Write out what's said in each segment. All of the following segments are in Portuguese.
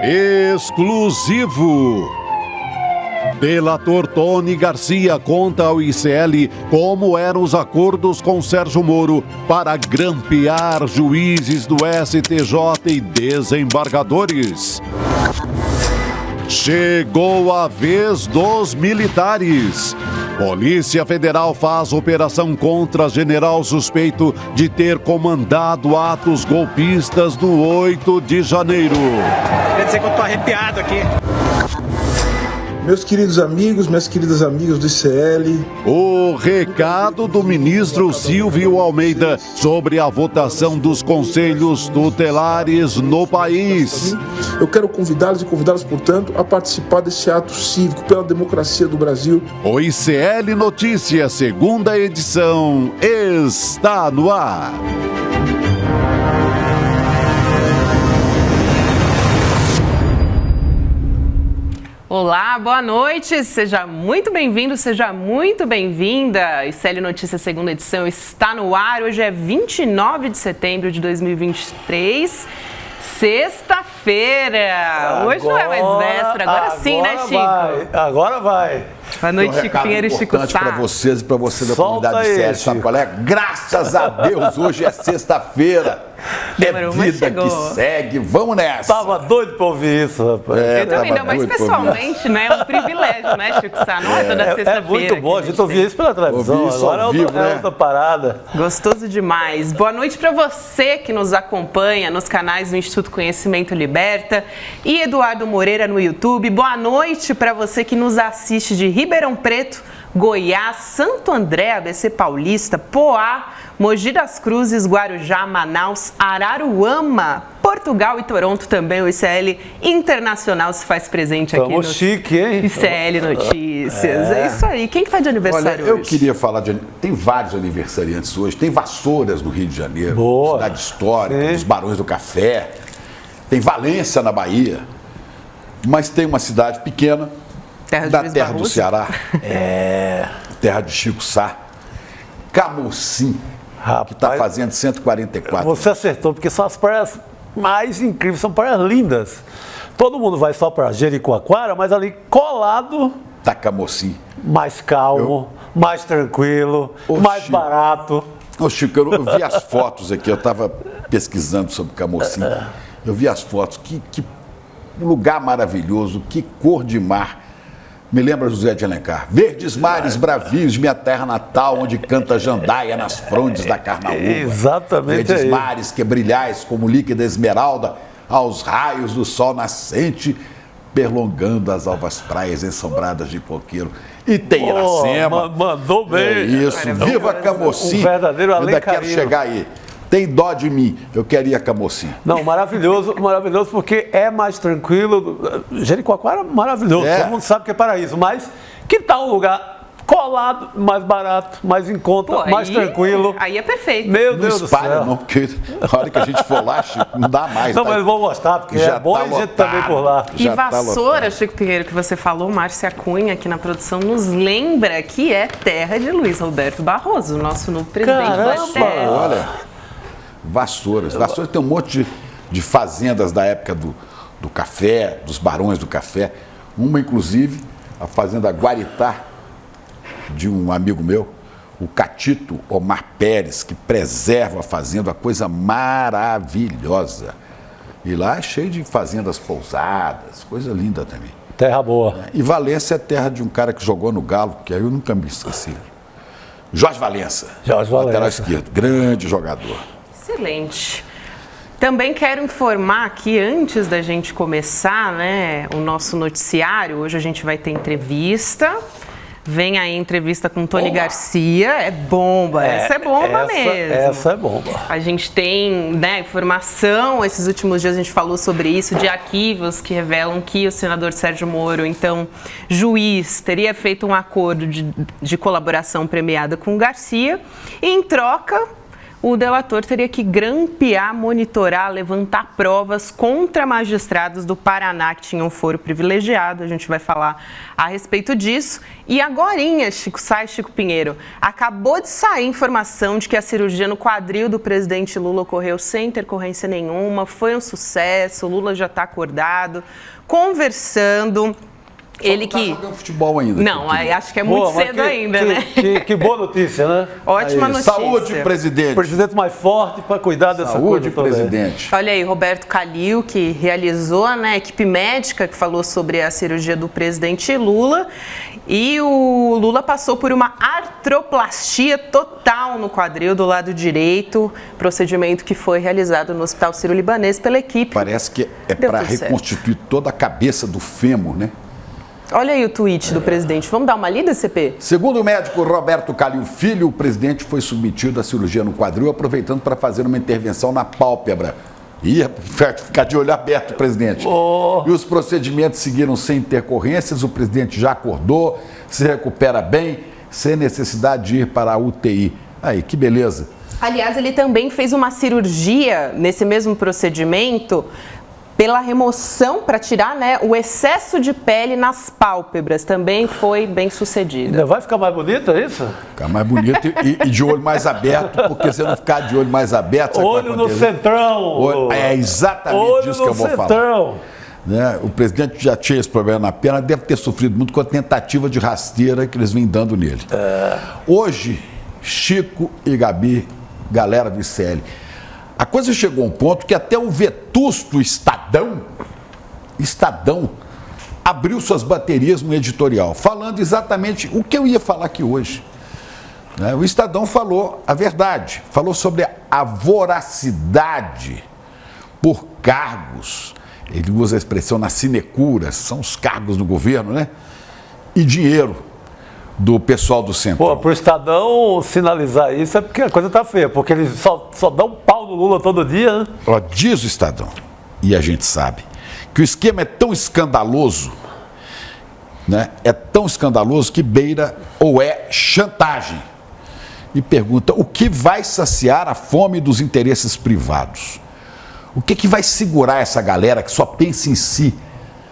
Exclusivo. Delator Tony Garcia conta ao ICL como eram os acordos com Sérgio Moro para grampear juízes do STJ e desembargadores. Chegou a vez dos militares. Polícia Federal faz operação contra general suspeito de ter comandado atos golpistas do 8 de janeiro. Quer dizer que eu tô arrepiado aqui. Meus queridos amigos, minhas queridas amigas do ICL. O recado do ministro Silvio Almeida sobre a votação dos conselhos tutelares no país. Eu quero convidá-los e convidá-las, portanto, a participar desse ato cívico pela democracia do Brasil. O ICL Notícias, segunda edição, está no ar. Olá, boa noite, seja muito bem-vindo, seja muito bem-vinda. ICL Notícias, segunda edição, está no ar. Hoje é 29 de setembro de 2023, sexta-feira. Hoje não é mais véspera, agora sim, né, Chico? Agora vai. Boa noite, Chico Pinheiro e Chico Sá. Para vocês e para você da Solta comunidade aí, séria, sabe qual é? Graças a Deus, hoje é sexta-feira. É vida que segue, vamos nessa. Tava doido pra ouvir isso, rapaz. Eu também não, mas pessoalmente, né? É um privilégio, né, Chico Sá? Não é toda sexta-feira. É muito bom, a gente ouvia isso pela televisão, Ouvi isso agora ao vivo, é outra parada. Gostoso demais. Boa noite para você que nos acompanha nos canais do Instituto Conhecimento Liberta e Eduardo Moreira no YouTube. Boa noite para você que nos assiste de Ribeirão Preto, Goiás, Santo André, ABC Paulista, Poá, Mogi das Cruzes, Guarujá, Manaus, Araruama, Portugal e Toronto também. O ICL Internacional se faz presente aqui no chique, hein? ICL Notícias. É isso aí. Quem que tá de aniversário Olha, eu hoje? queria falar de... Tem vários aniversariantes hoje. Tem Vassouras no Rio de Janeiro, Boa. cidade histórica, Sim. dos Barões do Café. Tem Valência, na Bahia. Mas tem uma cidade pequena, da terra do Ceará, terra de Chico Sá, Camocim, que está fazendo 144. Você acertou, porque são as praias mais incríveis, são praias lindas. Todo mundo vai só para Jericoacoara, mas ali colado, Tá Camocim. mais calmo, mais tranquilo, mais Chico. barato. Ô Chico, eu vi as fotos aqui, eu estava pesquisando sobre Camocim. Eu vi as fotos, que lugar maravilhoso, que cor de mar. Me lembra José de Alencar. Verdes mares bravios, minha terra natal, onde canta jandaia nas frondes da carnaúba. Exatamente Verdes aí. mares que brilhais como líquida esmeralda, aos raios do sol nascente, perlongando as alvas praias ensombradas de coqueiro. E tem Iracema. Mandou bem. É isso, viva Camocim. Um verdadeiro Eu ainda quero alencarino. chegar aí. Tem dó de mim, eu quero ir a Camocim. Não, maravilhoso, maravilhoso, porque é mais tranquilo. Jericoacoara é maravilhoso, É. todo mundo sabe que é paraíso, mas que tal um lugar colado, mais barato, mais em conta, Pô, mais tranquilo? Aí é perfeito. Meu Não Deus do espalha céu. não, porque a hora que a gente for lá, Chico, não dá mais. Não, tá? mas vão gostar, porque Já é bom tá e gente lotado. também por lá. E Já tá Vassoura, lotado. Chico Pinheiro, que você falou, Márcia Cunha aqui na produção, nos lembra que é terra de Luiz Roberto Barroso, nosso novo presidente da Caramba! terra. Olha, Vassouras. Vassouras tem um monte de fazendas da época do café, dos barões do café. Uma, inclusive, a fazenda Guaritá, de um amigo meu, o Catito Omar Pérez, que preserva a fazenda, uma coisa maravilhosa. E lá é cheio de fazendas pousadas, coisa linda também. Terra boa. E Valência é terra de um cara que jogou no Galo, que aí eu nunca me esqueci. Jorge Valença. Jorge Lateral Valença. esquerdo, grande jogador. Excelente. Também quero informar aqui, antes da gente começar, né, o nosso noticiário, hoje a gente vai ter entrevista. Vem aí entrevista com Tony Garcia, é bomba, essa é bomba mesmo. Essa é bomba. A gente tem, né, informação, esses últimos dias a gente falou sobre isso, de arquivos que revelam que o senador Sérgio Moro, então juiz, teria feito um acordo de colaboração premiada com o Garcia e, em troca, o delator teria que grampear, monitorar, levantar provas contra magistrados do Paraná que tinham foro privilegiado. A gente vai falar a respeito disso. E agorinha, Chico Pinheiro, acabou de sair informação de que a cirurgia no quadril do presidente Lula ocorreu sem intercorrência nenhuma, foi um sucesso, o Lula já está acordado, conversando. Ele Tá que jogando futebol ainda. não, acho que é muito cedo ainda, né? Que boa notícia, né? Ótima notícia. Saúde, presidente. O presidente mais forte para cuidar dessa Saúde, coisa toda. presidente. Olha aí, Roberto Calil, que realizou, né, a equipe médica que falou sobre a cirurgia do presidente Lula. E o Lula passou por uma artroplastia total no quadril do lado direito, procedimento que foi realizado no Hospital Sírio-Libanês pela equipe. Parece que é Deu para tudo certo. reconstituir toda a cabeça do fêmur, né? Olha aí o tweet do presidente. Vamos dar uma lida, CP? Segundo o médico Roberto Calil Filho, o presidente foi submetido à cirurgia no quadril, aproveitando para fazer uma intervenção na pálpebra. Ia ficar de olho aberto, presidente. E os procedimentos seguiram sem intercorrências, o presidente já acordou, se recupera bem, sem necessidade de ir para a UTI. Aí, que beleza. Aliás, ele também fez uma cirurgia nesse mesmo procedimento pela remoção, para tirar, né, o excesso de pele nas pálpebras. Também foi bem sucedido. Ainda vai ficar mais bonito, é isso? Ficar mais bonito e de olho mais aberto, porque se não ficar de olho mais aberto... sabe o que vai Olho no acontecer? centrão. É exatamente isso que eu vou falar. centrão. Né? O presidente já tinha esse problema na perna, deve ter sofrido muito com a tentativa de rasteira que eles vêm dando nele. Hoje, Chico e Gabi, galera do ICL, a coisa chegou a um ponto que até o vetusto Estadão abriu suas baterias no editorial, falando exatamente o que eu ia falar aqui hoje. Né? O Estadão falou a verdade, falou sobre a voracidade por cargos. Ele usa a expressão na sinecura, são os cargos no governo, né? E dinheiro do pessoal do centro. Pô, pro Estadão sinalizar isso é porque a coisa tá feia, porque eles só dão pau no Lula todo dia, né? Ó, diz o Estadão, e a gente sabe, que o esquema é tão escandaloso, né? É tão escandaloso que beira ou é chantagem. E pergunta, o que vai saciar a fome dos interesses privados? O que vai segurar essa galera que só pensa em si,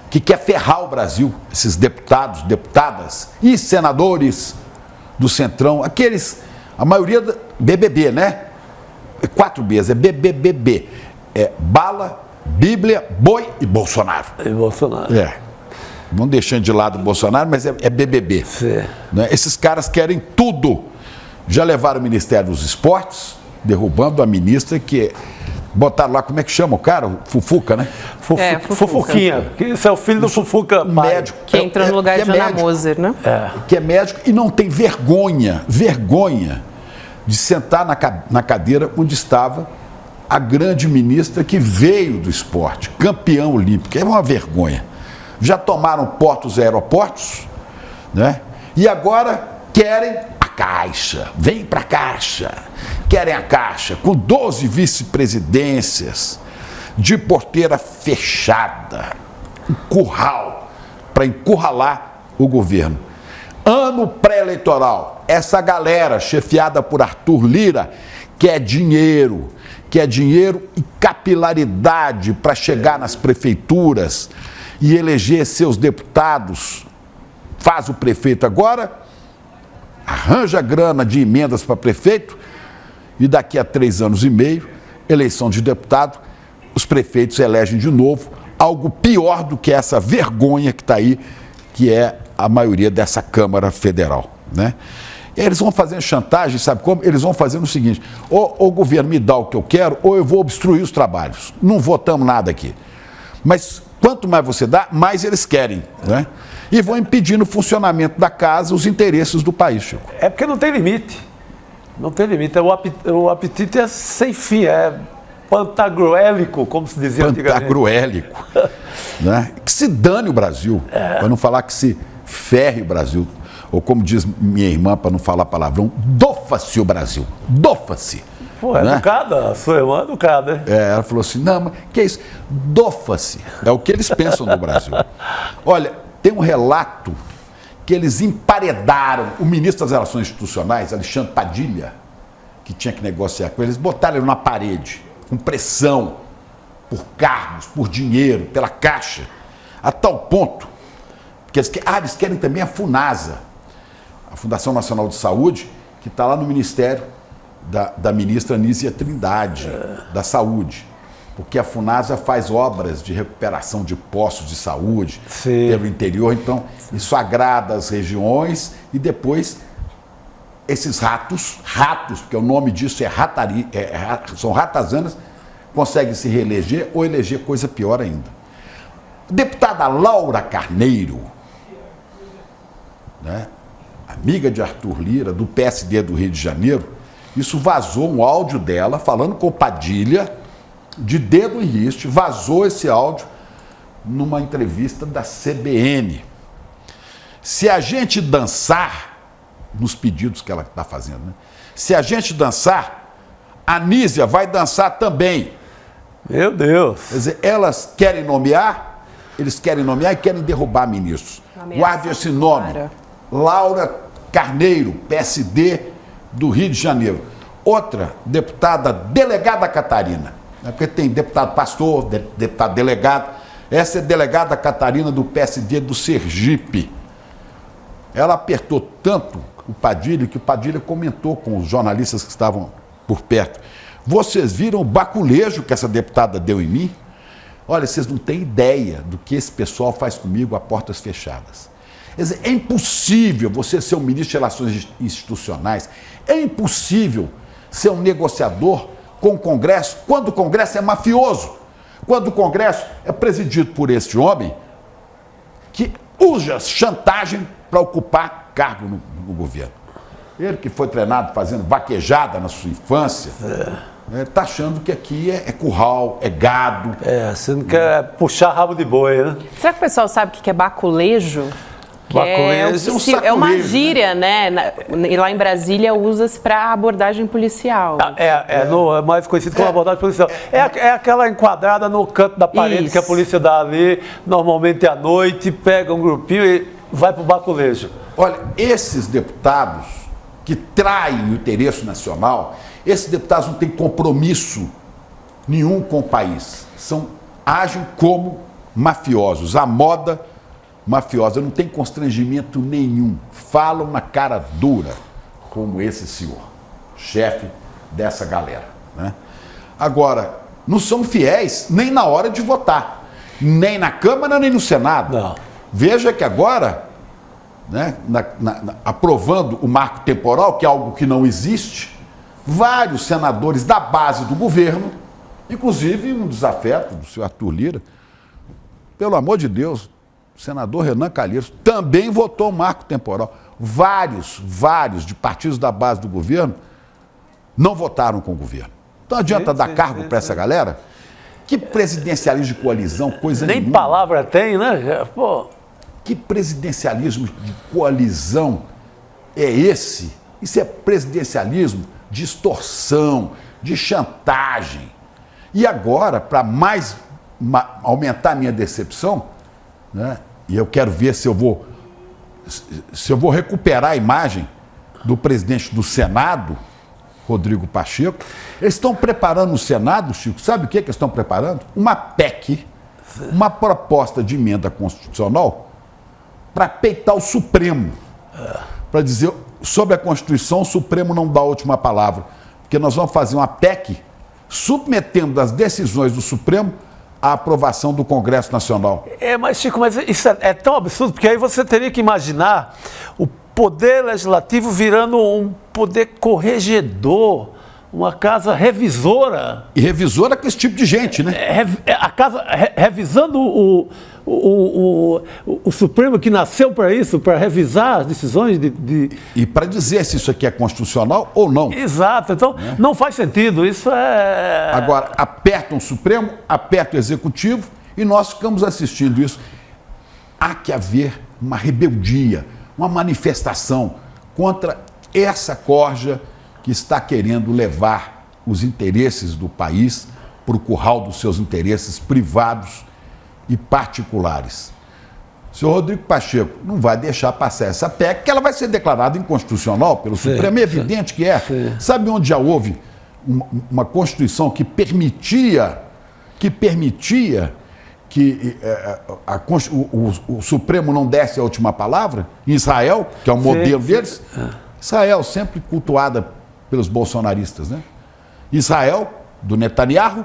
que quer ferrar o Brasil, esses deputados, deputadas e senadores do Centrão, aqueles, a maioria da BBB, né? 4 Bs, é BBBB. É Bala, Bíblia, Boi e Bolsonaro. E Bolsonaro. É. Não deixando de lado o Bolsonaro, mas é BBB. Sim. Né? Esses caras querem tudo. Já levaram o Ministério dos Esportes, derrubando a ministra que... Botaram lá, como é que chama o cara? Fufuca, né? Fufuquinha. Isso é o filho do Fufuca Médico. Que entrou no lugar de Ana Moser, né? Que é médico e não tem vergonha de sentar na cadeira onde estava a grande ministra que veio do esporte, campeã olímpica. É uma vergonha. Já tomaram portos e aeroportos, né? E agora querem a Caixa. Vem pra Caixa. Querem a Caixa com 12 vice-presidências, de porteira fechada, um curral para encurralar o governo. Ano pré-eleitoral, essa galera chefiada por Arthur Lira quer dinheiro e capilaridade para chegar nas prefeituras e eleger seus deputados. Faz o prefeito agora, arranja grana de emendas para prefeito e daqui a 3 anos e meio, eleição de deputado, os prefeitos elegem de novo, algo pior do que essa vergonha que está aí, que é a maioria dessa Câmara Federal, né? E aí eles vão fazendo chantagem, sabe como? Eles vão fazendo o seguinte, ou o governo me dá o que eu quero, ou eu vou obstruir os trabalhos. Não votamos nada aqui. Mas quanto mais você dá, mais eles querem, né? E vão impedindo o funcionamento da casa, os interesses do país, Chico. É porque não tem limite. Não tem limite. O apetite é sem fim, é pantagruélico, como se dizia antigamente. Pantagruélico. Né? Que se dane o Brasil, para não falar que se ferre o Brasil. Ou como diz minha irmã, para não falar palavrão, dofa-se o Brasil. Dofa-se. Pô, é né? educada, a sua irmã é educada, né? Ela falou assim, não, mas que é isso? Dofa-se. É o que eles pensam no Brasil. Olha, tem um relato que eles emparedaram o ministro das Relações Institucionais, Alexandre Padilha, que tinha que negociar com eles, botaram ele na parede, com pressão, por cargos, por dinheiro, pela Caixa, a tal ponto que eles querem também a FUNASA, a Fundação Nacional de Saúde, que está lá no Ministério da ministra Nízia Trindade, da Saúde. Porque a FUNASA faz obras de recuperação de postos de saúde pelo interior, então isso agrada as regiões e depois esses ratos, porque o nome disso são ratazanas, conseguem se reeleger ou eleger coisa pior ainda. A deputada Laura Carneiro, né, amiga de Arthur Lira, do PSD do Rio de Janeiro, isso vazou um áudio dela falando com Padilha, de dedo em riste, vazou esse áudio numa entrevista da CBN. Se a gente dançar, nos pedidos que ela está fazendo, né? Se a gente dançar, a Nízia vai dançar também. Meu Deus. Quer dizer, elas querem nomear, eles querem nomear e querem derrubar ministros. Guarde esse nome. Laura Carneiro, PSD do Rio de Janeiro. Outra deputada, delegada Catarina. Porque tem deputado pastor, deputado delegado. Essa é a delegada Catarina do PSD do Sergipe. Ela apertou tanto o Padilha que o Padilha comentou com os jornalistas que estavam por perto. Vocês viram o baculejo que essa deputada deu em mim? Olha, vocês não têm ideia do que esse pessoal faz comigo a portas fechadas. Quer dizer, é impossível você ser um ministro de Relações Institucionais, é impossível ser um negociador com o Congresso, quando o Congresso é mafioso, quando o Congresso é presidido por este homem que usa chantagem para ocupar cargo no governo. Ele que foi treinado fazendo vaquejada na sua infância, está achando que aqui é curral, é gado. Você não quer puxar rabo de boi, né? Será que o pessoal sabe o que é baculejo? Baculejo É uma gíria, né? E lá em Brasília usa-se para abordagem policial. É mais conhecido como abordagem policial. É aquela enquadrada no canto da parede que a polícia dá ali, normalmente à noite, pega um grupinho e vai para o baculejo. Olha, esses deputados que traem o interesse nacional, esses deputados não têm compromisso nenhum com o país. Agem como mafiosos. A moda mafiosa não tem constrangimento nenhum. Falam na cara dura, como esse senhor, chefe dessa galera, né? Agora, não são fiéis nem na hora de votar, nem na Câmara, nem no Senado. Não. Veja que agora, né, aprovando o marco temporal, que é algo que não existe, vários senadores da base do governo, inclusive um desafeto do senhor Arthur Lira, pelo amor de Deus, o senador Renan Calheiros também votou o marco temporal. Vários de partidos da base do governo não votaram com o governo. Então adianta dar cargo para essa galera? Que presidencialismo de coalizão, coisa nenhuma. Nem palavra tem, né? Pô. Que presidencialismo de coalizão é esse? Isso é presidencialismo de extorsão, de chantagem. E agora, para mais aumentar a minha decepção, né? E eu quero ver se eu vou recuperar a imagem do presidente do Senado, Rodrigo Pacheco. Eles estão preparando no Senado, Chico, sabe o que eles estão preparando? Uma PEC, uma proposta de emenda constitucional para peitar o Supremo. Para dizer, sobre a Constituição, o Supremo não dá a última palavra. Porque nós vamos fazer uma PEC submetendo as decisões do Supremo a aprovação do Congresso Nacional. Mas Chico, isso é tão absurdo, porque aí você teria que imaginar o poder legislativo virando um poder corregedor, uma casa revisora. E revisora com esse tipo de gente, né? A casa revisando o Supremo, que nasceu para isso, para revisar as decisões E para dizer se isso aqui é constitucional ou não. Exato, então não faz sentido, isso é... Agora, apertam o Supremo, apertam o Executivo e nós ficamos assistindo isso. Há que haver uma rebeldia, uma manifestação contra essa corja que está querendo levar os interesses do país para o curral dos seus interesses privados e particulares. senhor Rodrigo Pacheco não vai deixar passar essa PEC, que ela vai ser declarada inconstitucional pelo Supremo, é evidente que é. Sabe onde já houve uma Constituição que permitia que o Supremo não desse a última palavra? Em Israel, que é o modelo deles. Israel, sempre cultuada pelos bolsonaristas, né? Israel, do Netanyahu,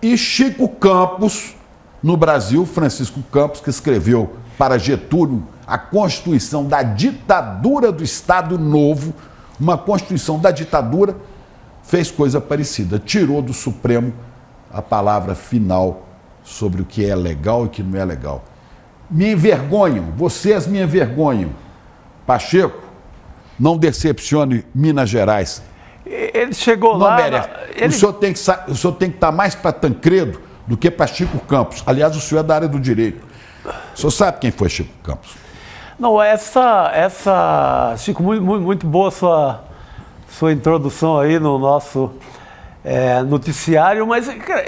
e Chico Campos, no Brasil, Francisco Campos, que escreveu para Getúlio a Constituição da Ditadura do Estado Novo, uma Constituição da ditadura, fez coisa parecida, tirou do Supremo a palavra final sobre o que é legal e o que não é legal. Me envergonham, vocês me envergonham. Pacheco, não decepcione Minas Gerais. Ele chegou não lá... merece. O senhor tem que estar mais para Tancredo do que para Chico Campos. Aliás, o senhor é da área do direito. O senhor sabe quem foi Chico Campos? Não, Chico, muito boa sua introdução aí no nosso noticiário, mas cara,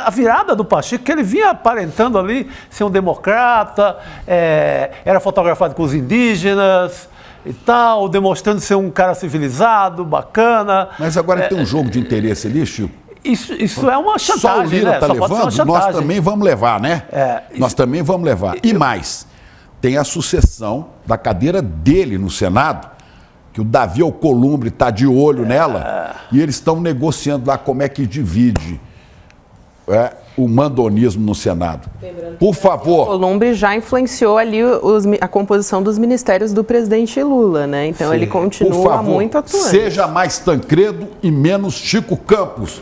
a virada do Pacheco, que ele vinha aparentando ali ser um democrata, era fotografado com os indígenas e tal, demonstrando ser um cara civilizado, bacana. Mas agora tem um jogo de interesse ali, Chico. Isso é uma chantagem, só o Lira né? está levando, nós também vamos levar, né? Nós também vamos levar. E mais, tem a sucessão da cadeira dele no Senado, que o Davi Alcolumbre está de olho nela, e eles estão negociando lá como é que divide o mandonismo no Senado. Por favor. O Alcolumbre já influenciou ali a composição dos ministérios do presidente Lula, né? Então Sim. Ele continua Por favor, muito atuante. Seja mais Tancredo e menos Chico Campos,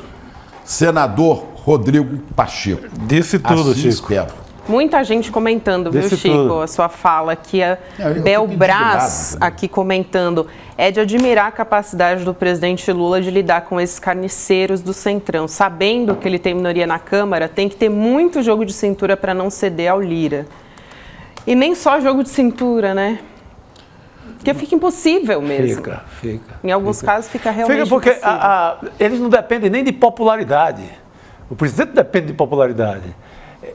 senador Rodrigo Pacheco. Disse tudo, assim Chico. Espero. Muita gente comentando, viu, Chico, a sua fala aqui. A Belbras aqui comentando. É de admirar a capacidade do presidente Lula de lidar com esses carniceiros do Centrão. Sabendo que ele tem minoria na Câmara, tem que ter muito jogo de cintura para não ceder ao Lira. E nem só jogo de cintura, né? Porque fica impossível mesmo. Fica. Em alguns casos fica realmente porque impossível. Eles não dependem nem de popularidade. O presidente depende de popularidade.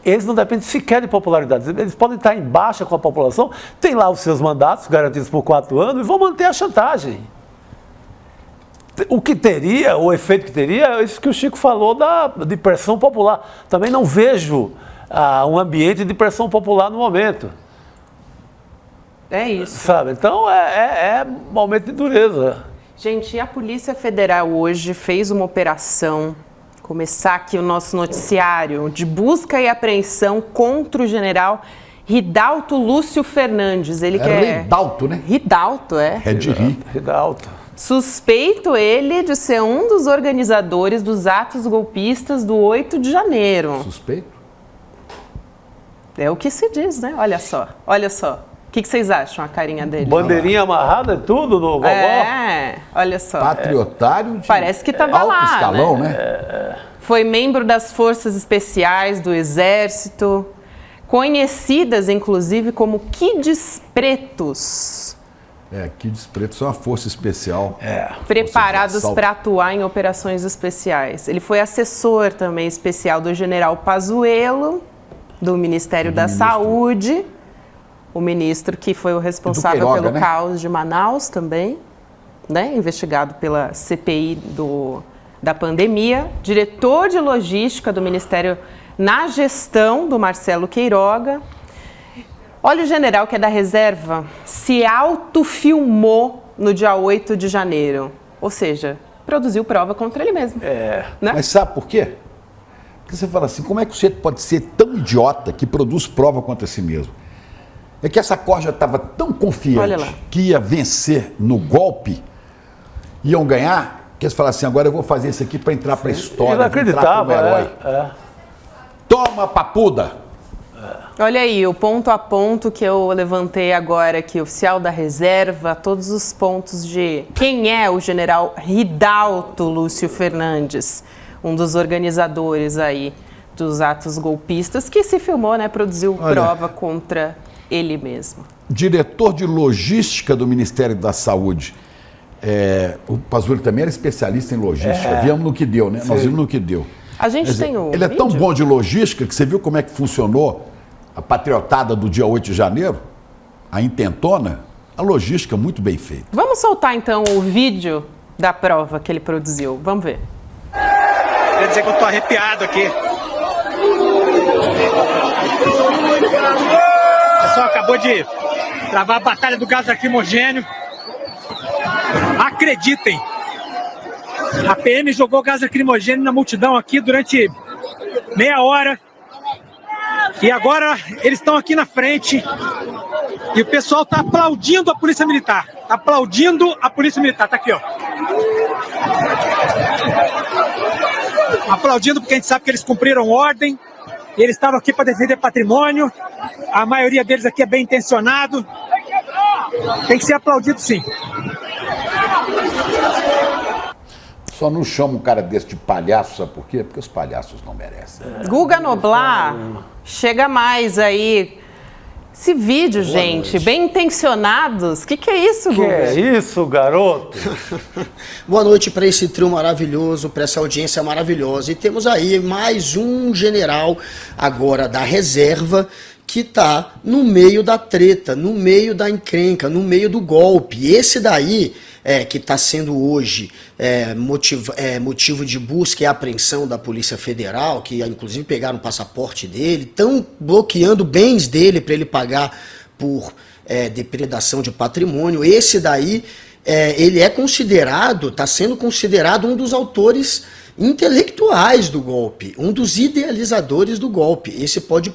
Eles não dependem sequer de popularidade. Eles podem estar em baixa com a população, tem lá os seus mandatos garantidos por 4 anos e vão manter a chantagem. O efeito que teria é isso que o Chico falou de pressão popular. Também não vejo um ambiente de pressão popular no momento. É isso. Sabe? Então é um momento de dureza. Gente, a Polícia Federal hoje fez uma operação, começar aqui o nosso noticiário, de busca e apreensão contra o general Ridalto Lúcio Fernandes. Ele que é Ridalto, né? Ridalto, É de rir. Ridalto. Suspeito ele de ser um dos organizadores dos atos golpistas do 8 de janeiro. Suspeito? É o que se diz, né? Olha só. O que vocês acham, a carinha dele? Bandeirinha amarrada e tudo no vovó? Olha só. Patriotário de Parece que estava alto lá, escalão, né? Foi membro das Forças Especiais do Exército, conhecidas, inclusive, como Kids Pretos. Kids Pretos são uma força especial. Preparados para atuar em operações especiais. Ele foi assessor também especial do general Pazuello, do Ministério da Saúde. O ministro que foi o responsável pelo caos de Manaus também, né? Investigado pela CPI da pandemia. Diretor de logística do Ministério na gestão do Marcelo Queiroga. Olha, o general que é da reserva se autofilmou no dia 8 de janeiro. Ou seja, produziu prova contra ele mesmo. Né? Mas sabe por quê? Porque você fala assim, como é que você pode ser tão idiota que produz prova contra si mesmo? É que essa corja estava tão confiante que ia vencer no golpe, iam ganhar, que eles falaram assim, agora eu vou fazer isso aqui para entrar para a história. Ele acreditava, herói. Toma, papuda! Olha aí, o ponto a ponto que eu levantei agora aqui, oficial da reserva, todos os pontos de quem é o general Ridalto Lúcio Fernandes, um dos organizadores aí dos atos golpistas, que se filmou, né, produziu prova contra ele mesmo. Diretor de logística do Ministério da Saúde. O Pazuello também era especialista em logística. Viemos no que deu, né? Sim. Nós vimos no que deu. A gente tem Ele é tão bom de logística que você viu como é que funcionou a patriotada do dia 8 de janeiro, a intentona, a logística muito bem feita. Vamos soltar então o vídeo da prova que ele produziu. Vamos ver. Quer dizer que eu tô arrepiado aqui. O pessoal acabou de travar a batalha do gás lacrimogênio. Acreditem, a PM jogou gás lacrimogênio na multidão aqui durante meia hora. E agora eles estão aqui na frente e o pessoal está aplaudindo a Polícia Militar. Tá aplaudindo a Polícia Militar. Tá aqui, ó. Aplaudindo porque a gente sabe que eles cumpriram ordem. E eles estavam aqui para defender patrimônio. A maioria deles aqui é bem intencionado. Tem que ser aplaudido, sim. Só não chama um cara desse de palhaço, sabe por quê? Porque os palhaços não merecem. Guga Noblar, chega mais aí. Esse vídeo, gente, bem intencionados. O que é isso, Guga? Que é isso, garoto? Boa noite para esse trio maravilhoso, para essa audiência maravilhosa. E temos aí mais um general agora da reserva que está no meio da treta, no meio da encrenca, no meio do golpe. Esse daí, que está sendo hoje motivo de busca e apreensão da Polícia Federal, que inclusive pegaram o passaporte dele, estão bloqueando bens dele para ele pagar por depredação de patrimônio. Esse daí, ele é considerado, está sendo considerado um dos autores intelectuais do golpe, um dos idealizadores do golpe. Esse pode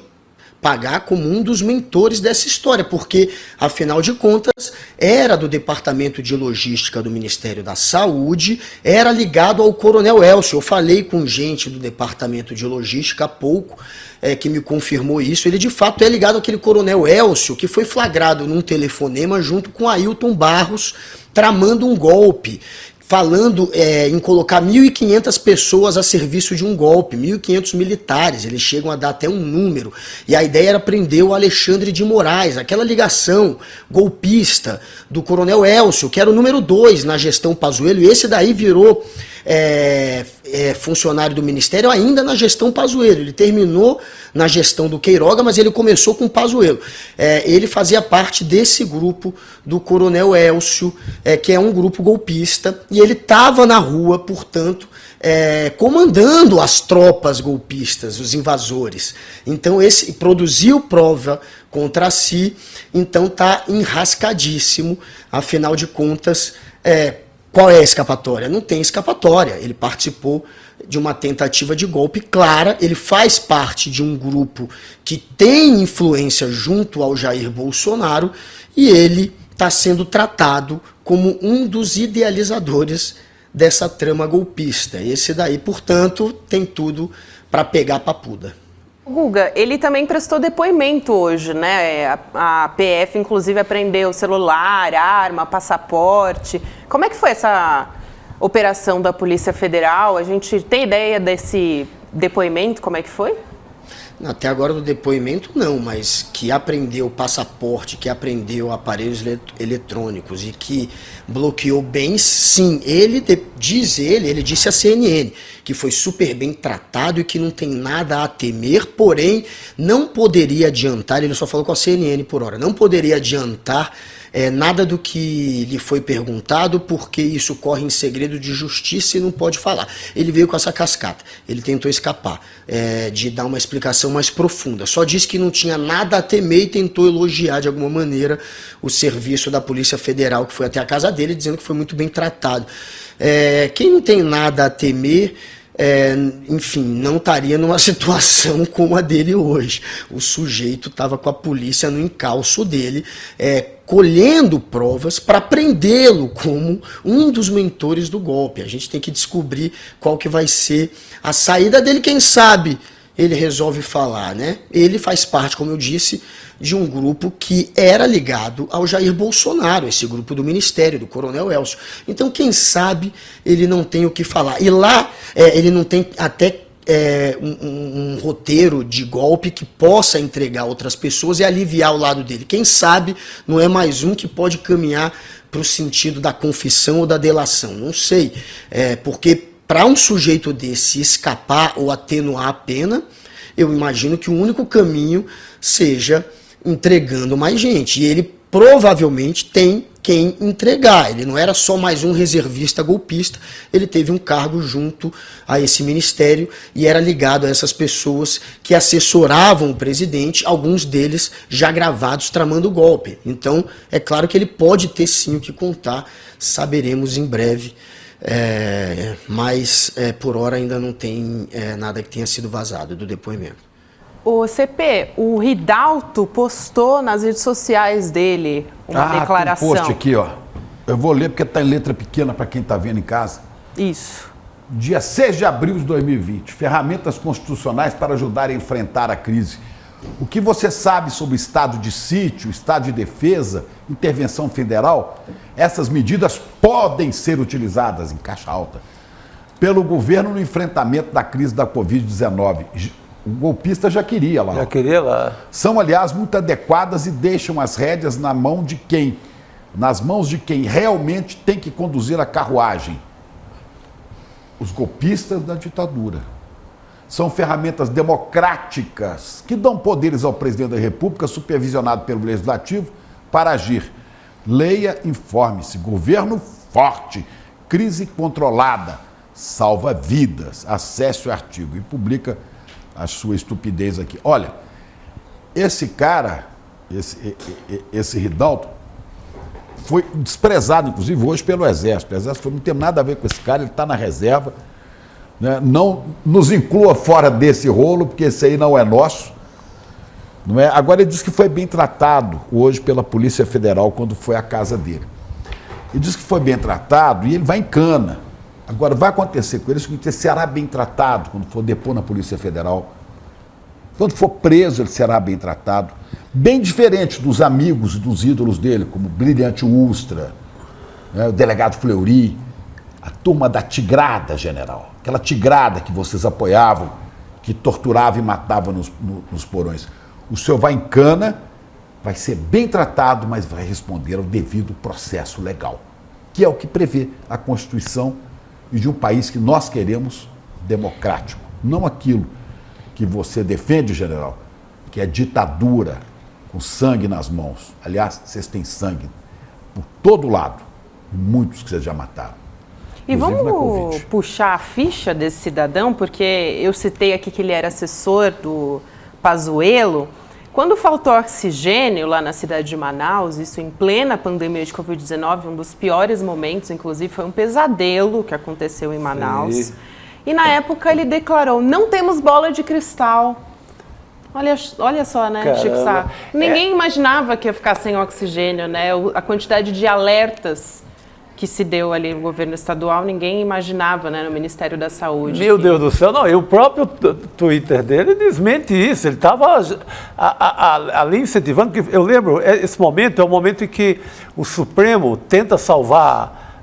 pagar como um dos mentores dessa história, porque, afinal de contas, era do Departamento de Logística do Ministério da Saúde, era ligado ao Coronel Elcio. Eu falei com gente do Departamento de Logística há pouco, que me confirmou isso. Ele, de fato, é ligado àquele Coronel Elcio, que foi flagrado num telefonema junto com Ailton Barros, tramando um golpe, falando em colocar 1.500 pessoas a serviço de um golpe, 1.500 militares, eles chegam a dar até um número, e a ideia era prender o Alexandre de Moraes, aquela ligação golpista do Coronel Elcio, que era o número 2 na gestão Pazuello, e esse daí virou funcionário do Ministério ainda na gestão Pazuello. Ele terminou na gestão do Queiroga, mas ele começou com Pazuello. Ele fazia parte desse grupo do Coronel Elcio, que é um grupo golpista, e ele estava na rua, portanto, comandando as tropas golpistas, os invasores. Então esse produziu prova contra si, então está enrascadíssimo, afinal de contas. Qual é a escapatória? Não tem escapatória. Ele participou de uma tentativa de golpe clara, ele faz parte de um grupo que tem influência junto ao Jair Bolsonaro e ele está sendo tratado como um dos idealizadores dessa trama golpista. Esse daí, portanto, tem tudo para pegar papuda. Guga, ele também prestou depoimento hoje, né? A PF, inclusive, apreendeu celular, arma, passaporte. Como é que foi essa operação da Polícia Federal? A gente tem ideia desse depoimento, como é que foi? Até agora do depoimento não, mas que apreendeu passaporte, que apreendeu aparelhos eletrônicos e que bloqueou bens, sim. Ele disse à CNN que foi super bem tratado e que não tem nada a temer, porém não poderia adiantar, ele só falou com a CNN por hora, não poderia adiantar nada do que lhe foi perguntado, porque isso corre em segredo de justiça e não pode falar. Ele veio com essa cascata, ele tentou escapar, de dar uma explicação mais profunda. Só disse que não tinha nada a temer e tentou elogiar de alguma maneira o serviço da Polícia Federal, que foi até a casa dele, dizendo que foi muito bem tratado. Quem não tem nada a temer, enfim, não estaria numa situação como a dele hoje. O sujeito estava com a polícia no encalço dele, colhendo provas para prendê-lo como um dos mentores do golpe. A gente tem que descobrir qual que vai ser a saída dele, quem sabe ele resolve falar, né? Ele faz parte, como eu disse, de um grupo que era ligado ao Jair Bolsonaro, esse grupo do Ministério, do Coronel Elcio. Então, quem sabe ele não tem o que falar. E lá ele não tem até um roteiro de golpe que possa entregar outras pessoas e aliviar o lado dele. Quem sabe não é mais um que pode caminhar para o sentido da confissão ou da delação. Não sei, porque para um sujeito desse escapar ou atenuar a pena, eu imagino que o único caminho seja entregando mais gente. E ele provavelmente tem quem entregar. Ele não era só mais um reservista golpista, ele teve um cargo junto a esse ministério e era ligado a essas pessoas que assessoravam o presidente, alguns deles já gravados tramando o golpe. Então, é claro que ele pode ter sim o que contar, saberemos em breve, mas por hora ainda não tem nada que tenha sido vazado do depoimento. O CP, o Ridalto postou nas redes sociais dele uma declaração. Tem um post aqui, ó. Eu vou ler porque está em letra pequena para quem está vendo em casa. Isso. Dia 6 de abril de 2020. Ferramentas constitucionais para ajudar a enfrentar a crise. O que você sabe sobre estado de sítio, estado de defesa, intervenção federal? Essas medidas podem ser utilizadas, em caixa alta, pelo governo no enfrentamento da crise da Covid-19. O golpista já queria lá. Já queria lá. São, aliás, muito adequadas e deixam as rédeas nas mãos de quem realmente tem que conduzir a carruagem. Os golpistas da ditadura. São ferramentas democráticas que dão poderes ao presidente da República, supervisionado pelo Legislativo, para agir. Leia, informe-se. Governo forte, crise controlada, salva vidas. Acesse o artigo e publica a sua estupidez aqui. Olha, esse cara, esse Ridalto, foi desprezado, inclusive, hoje pelo Exército. O Exército não tem nada a ver com esse cara, ele está na reserva. Né? Não nos inclua fora desse rolo, porque esse aí não é nosso. Não é? Agora, ele disse que foi bem tratado hoje pela Polícia Federal quando foi à casa dele. Ele disse que foi bem tratado e ele vai em cana. Agora, vai acontecer com ele o seguinte: ele será bem tratado quando for depor na Polícia Federal. Quando for preso, ele será bem tratado. Bem diferente dos amigos e dos ídolos dele, como o Brilhante Ustra, né, o delegado Fleury, a turma da tigrada, general. Aquela tigrada que vocês apoiavam, que torturava e matava nos porões. O senhor vai em cana, vai ser bem tratado, mas vai responder ao devido processo legal, que é o que prevê a Constituição e de um país que nós queremos democrático. Não aquilo que você defende, general, que é ditadura, com sangue nas mãos. Aliás, vocês têm sangue por todo lado, muitos que vocês já mataram. E vamos puxar a ficha desse cidadão, porque eu citei aqui que ele era assessor do Pazuello. Quando faltou oxigênio lá na cidade de Manaus, isso em plena pandemia de Covid-19, um dos piores momentos, inclusive, foi um pesadelo que aconteceu em Manaus. Sim. E na época ele declarou: não temos bola de cristal. Olha só, né, caramba. Chico Sá? Ninguém imaginava que ia ficar sem oxigênio, né? A quantidade de alertas que se deu ali no governo estadual, ninguém imaginava, né, no Ministério da Saúde. Meu Deus do céu, não, e o próprio Twitter dele desmente isso, ele estava ali incentivando, porque eu lembro, esse momento é o momento em que o Supremo tenta salvar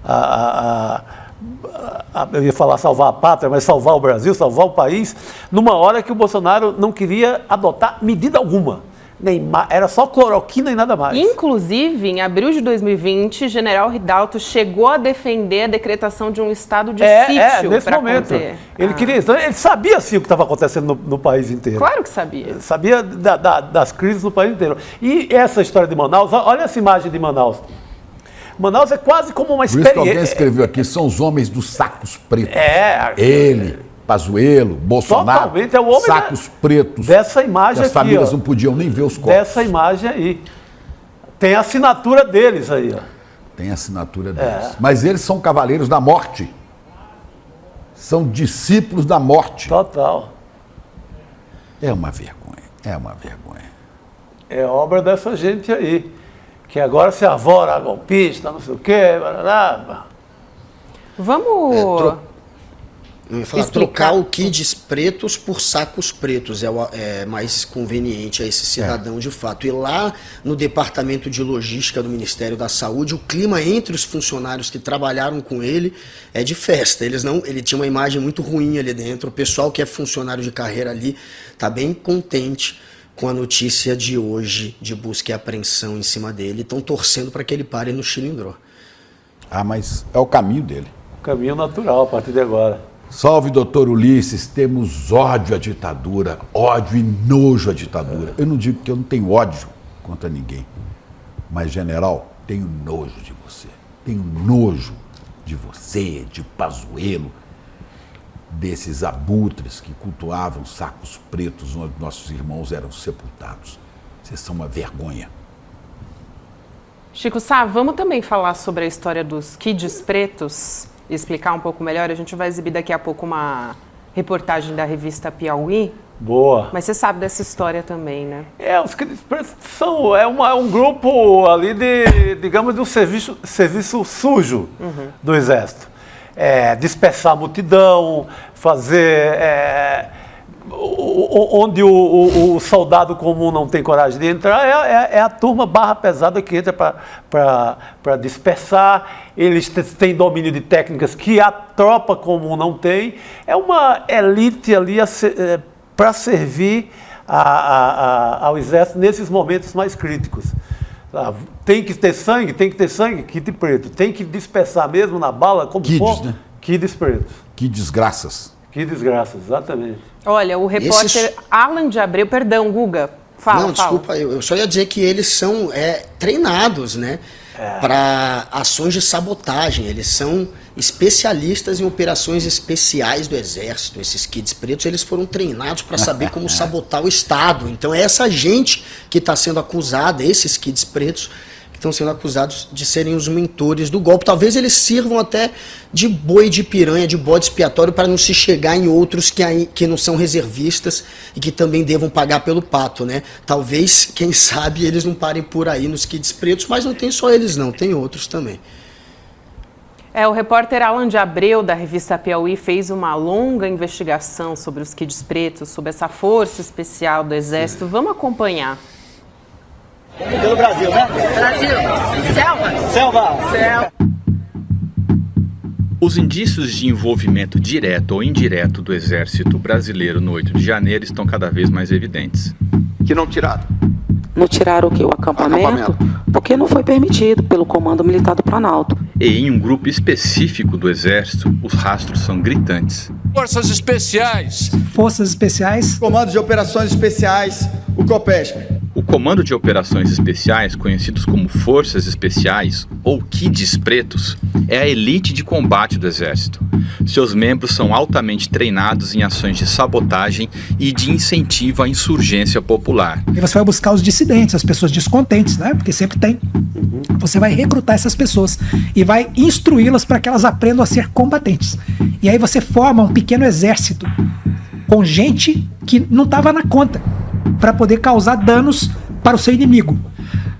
eu ia falar salvar a pátria, mas salvar o Brasil, salvar o país, numa hora que o Bolsonaro não queria adotar medida alguma. Era só cloroquina e nada mais. Inclusive, em abril de 2020, General Ridalto chegou a defender a decretação de um estado de sítio nesse momento. Conter. Ele sabia sim o que estava acontecendo no país inteiro. Claro que sabia. Ele sabia das crises no país inteiro. E essa história de Manaus, olha essa imagem de Manaus. Manaus é quase como uma experiência. Por isso que alguém escreveu aqui, são os homens dos sacos pretos. Ele, Pazuello, Bolsonaro, totalmente é o homem sacos pretos. Dessa imagem as famílias não podiam nem ver os corpos. Dessa imagem aí. Tem a assinatura deles aí, ó. Tem a assinatura deles. Mas eles são cavaleiros da morte. São discípulos da morte. Total. É uma vergonha, é uma vergonha. É obra dessa gente aí, que agora se avora a golpista, não sei o quê. Vamos... Eu ia falar, trocar o kids pretos por sacos pretos é mais conveniente a esse cidadão de fato. E lá no departamento de logística do Ministério da Saúde, o clima entre os funcionários que trabalharam com ele é de festa. Ele tinha uma imagem muito ruim ali dentro. O pessoal que é funcionário de carreira ali está bem contente com a notícia de hoje de busca e apreensão em cima dele. Estão torcendo para que ele pare no Chilindró. Mas é o caminho dele. O caminho natural a partir de agora. Salve, doutor Ulisses. Temos ódio à ditadura, ódio e nojo à ditadura. Eu não digo que eu não tenho ódio contra ninguém, mas, general, tenho nojo de você. Tenho nojo de você, de Pazuello, desses abutres que cultuavam sacos pretos onde nossos irmãos eram sepultados. Vocês são uma vergonha. Chico Sá, vamos também falar sobre a história dos kids pretos e explicar um pouco melhor. A gente vai exibir daqui a pouco uma reportagem da revista Piauí. Boa. Mas você sabe dessa história também, né? Os kids pretos são um grupo ali digamos, do serviço sujo do Exército. Dispersar a multidão, fazer... onde o soldado comum não tem coragem de entrar, é a turma barra pesada que entra para dispersar. Eles têm domínio de técnicas que a tropa comum não tem. É uma elite ali para servir ao Exército nesses momentos mais críticos. Tem que ter sangue, kit preto. Tem que dispersar mesmo na bala, como Kids, for, né? kids pretos. Que desgraças. Que desgraça, exatamente. Olha, o repórter Alan de Abreu, perdão, Guga, fala. Desculpa, eu só ia dizer que eles são treinados, né, para ações de sabotagem. Eles são especialistas em operações especiais do Exército. Esses kids pretos, eles foram treinados para saber como sabotar o Estado. Então é essa gente que está sendo acusada, esses kids pretos, estão sendo acusados de serem os mentores do golpe. Talvez eles sirvam até de boi de piranha, de bode expiatório, para não se chegar em outros que não são reservistas e que também devam pagar pelo pato, né? Talvez, quem sabe, eles não parem por aí nos kids pretos, mas não tem só eles não, tem outros também. O repórter Alan de Abreu, da revista Piauí, fez uma longa investigação sobre os kids pretos, sobre essa força especial do Exército. Vamos acompanhar. Pelo Brasil, né? Brasil. Selva. Selva. Os indícios de envolvimento direto ou indireto do Exército Brasileiro no 8 de janeiro estão cada vez mais evidentes. Que não tiraram? Não tiraram o quê? O acampamento? Porque não foi permitido pelo Comando Militar do Planalto. E em um grupo específico do Exército, os rastros são gritantes. Forças Especiais. Forças Especiais. Comando de Operações Especiais, o COPESP. O Comando de Operações Especiais, conhecidos como Forças Especiais, ou Kids Pretos, é a elite de combate do Exército. Seus membros são altamente treinados em ações de sabotagem e de incentivo à insurgência popular. E você vai buscar os dissidentes, as pessoas descontentes, né? Porque sempre tem. Você vai recrutar essas pessoas e vai instruí-las para que elas aprendam a ser combatentes. E aí você forma um pequeno exército com gente que não estava na conta, para poder causar danos para o seu inimigo.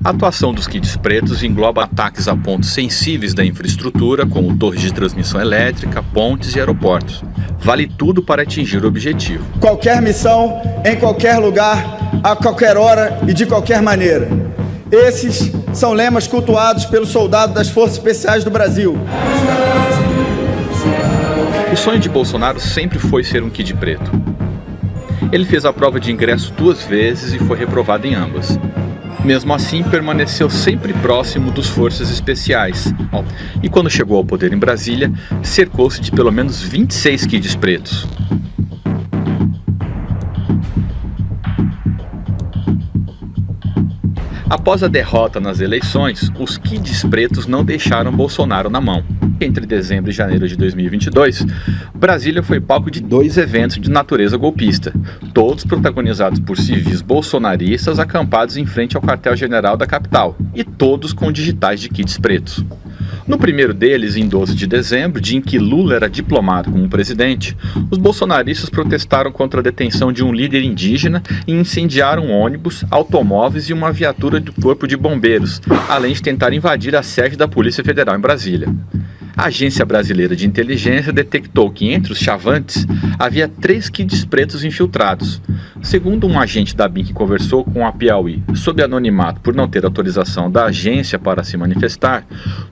A atuação dos Kids Pretos engloba ataques a pontos sensíveis da infraestrutura, como torres de transmissão elétrica, pontes e aeroportos. Vale tudo para atingir o objetivo. Qualquer missão, em qualquer lugar, a qualquer hora e de qualquer maneira. Esses são lemas cultuados pelo soldado das Forças Especiais do Brasil. O sonho de Bolsonaro sempre foi ser um Kid Preto. Ele fez a prova de ingresso 2 vezes e foi reprovado em ambas. Mesmo assim, permaneceu sempre próximo dos Forças Especiais. E quando chegou ao poder em Brasília, cercou-se de pelo menos 26 kids pretos. Após a derrota nas eleições, os kids pretos não deixaram Bolsonaro na mão. Entre dezembro e janeiro de 2022, Brasília foi palco de 2 eventos de natureza golpista, todos protagonizados por civis bolsonaristas acampados em frente ao quartel-general da capital, e todos com digitais de kids pretos. No primeiro deles, em 12 de dezembro, dia em que Lula era diplomado como presidente, os bolsonaristas protestaram contra a detenção de um líder indígena e incendiaram ônibus, automóveis e uma viatura do Corpo de Bombeiros, além de tentar invadir a sede da Polícia Federal em Brasília. A Agência Brasileira de Inteligência detectou que entre os chavantes havia 3 kids pretos infiltrados. Segundo um agente da BIM que conversou com a Piauí sob anonimato por não ter autorização da agência para se manifestar,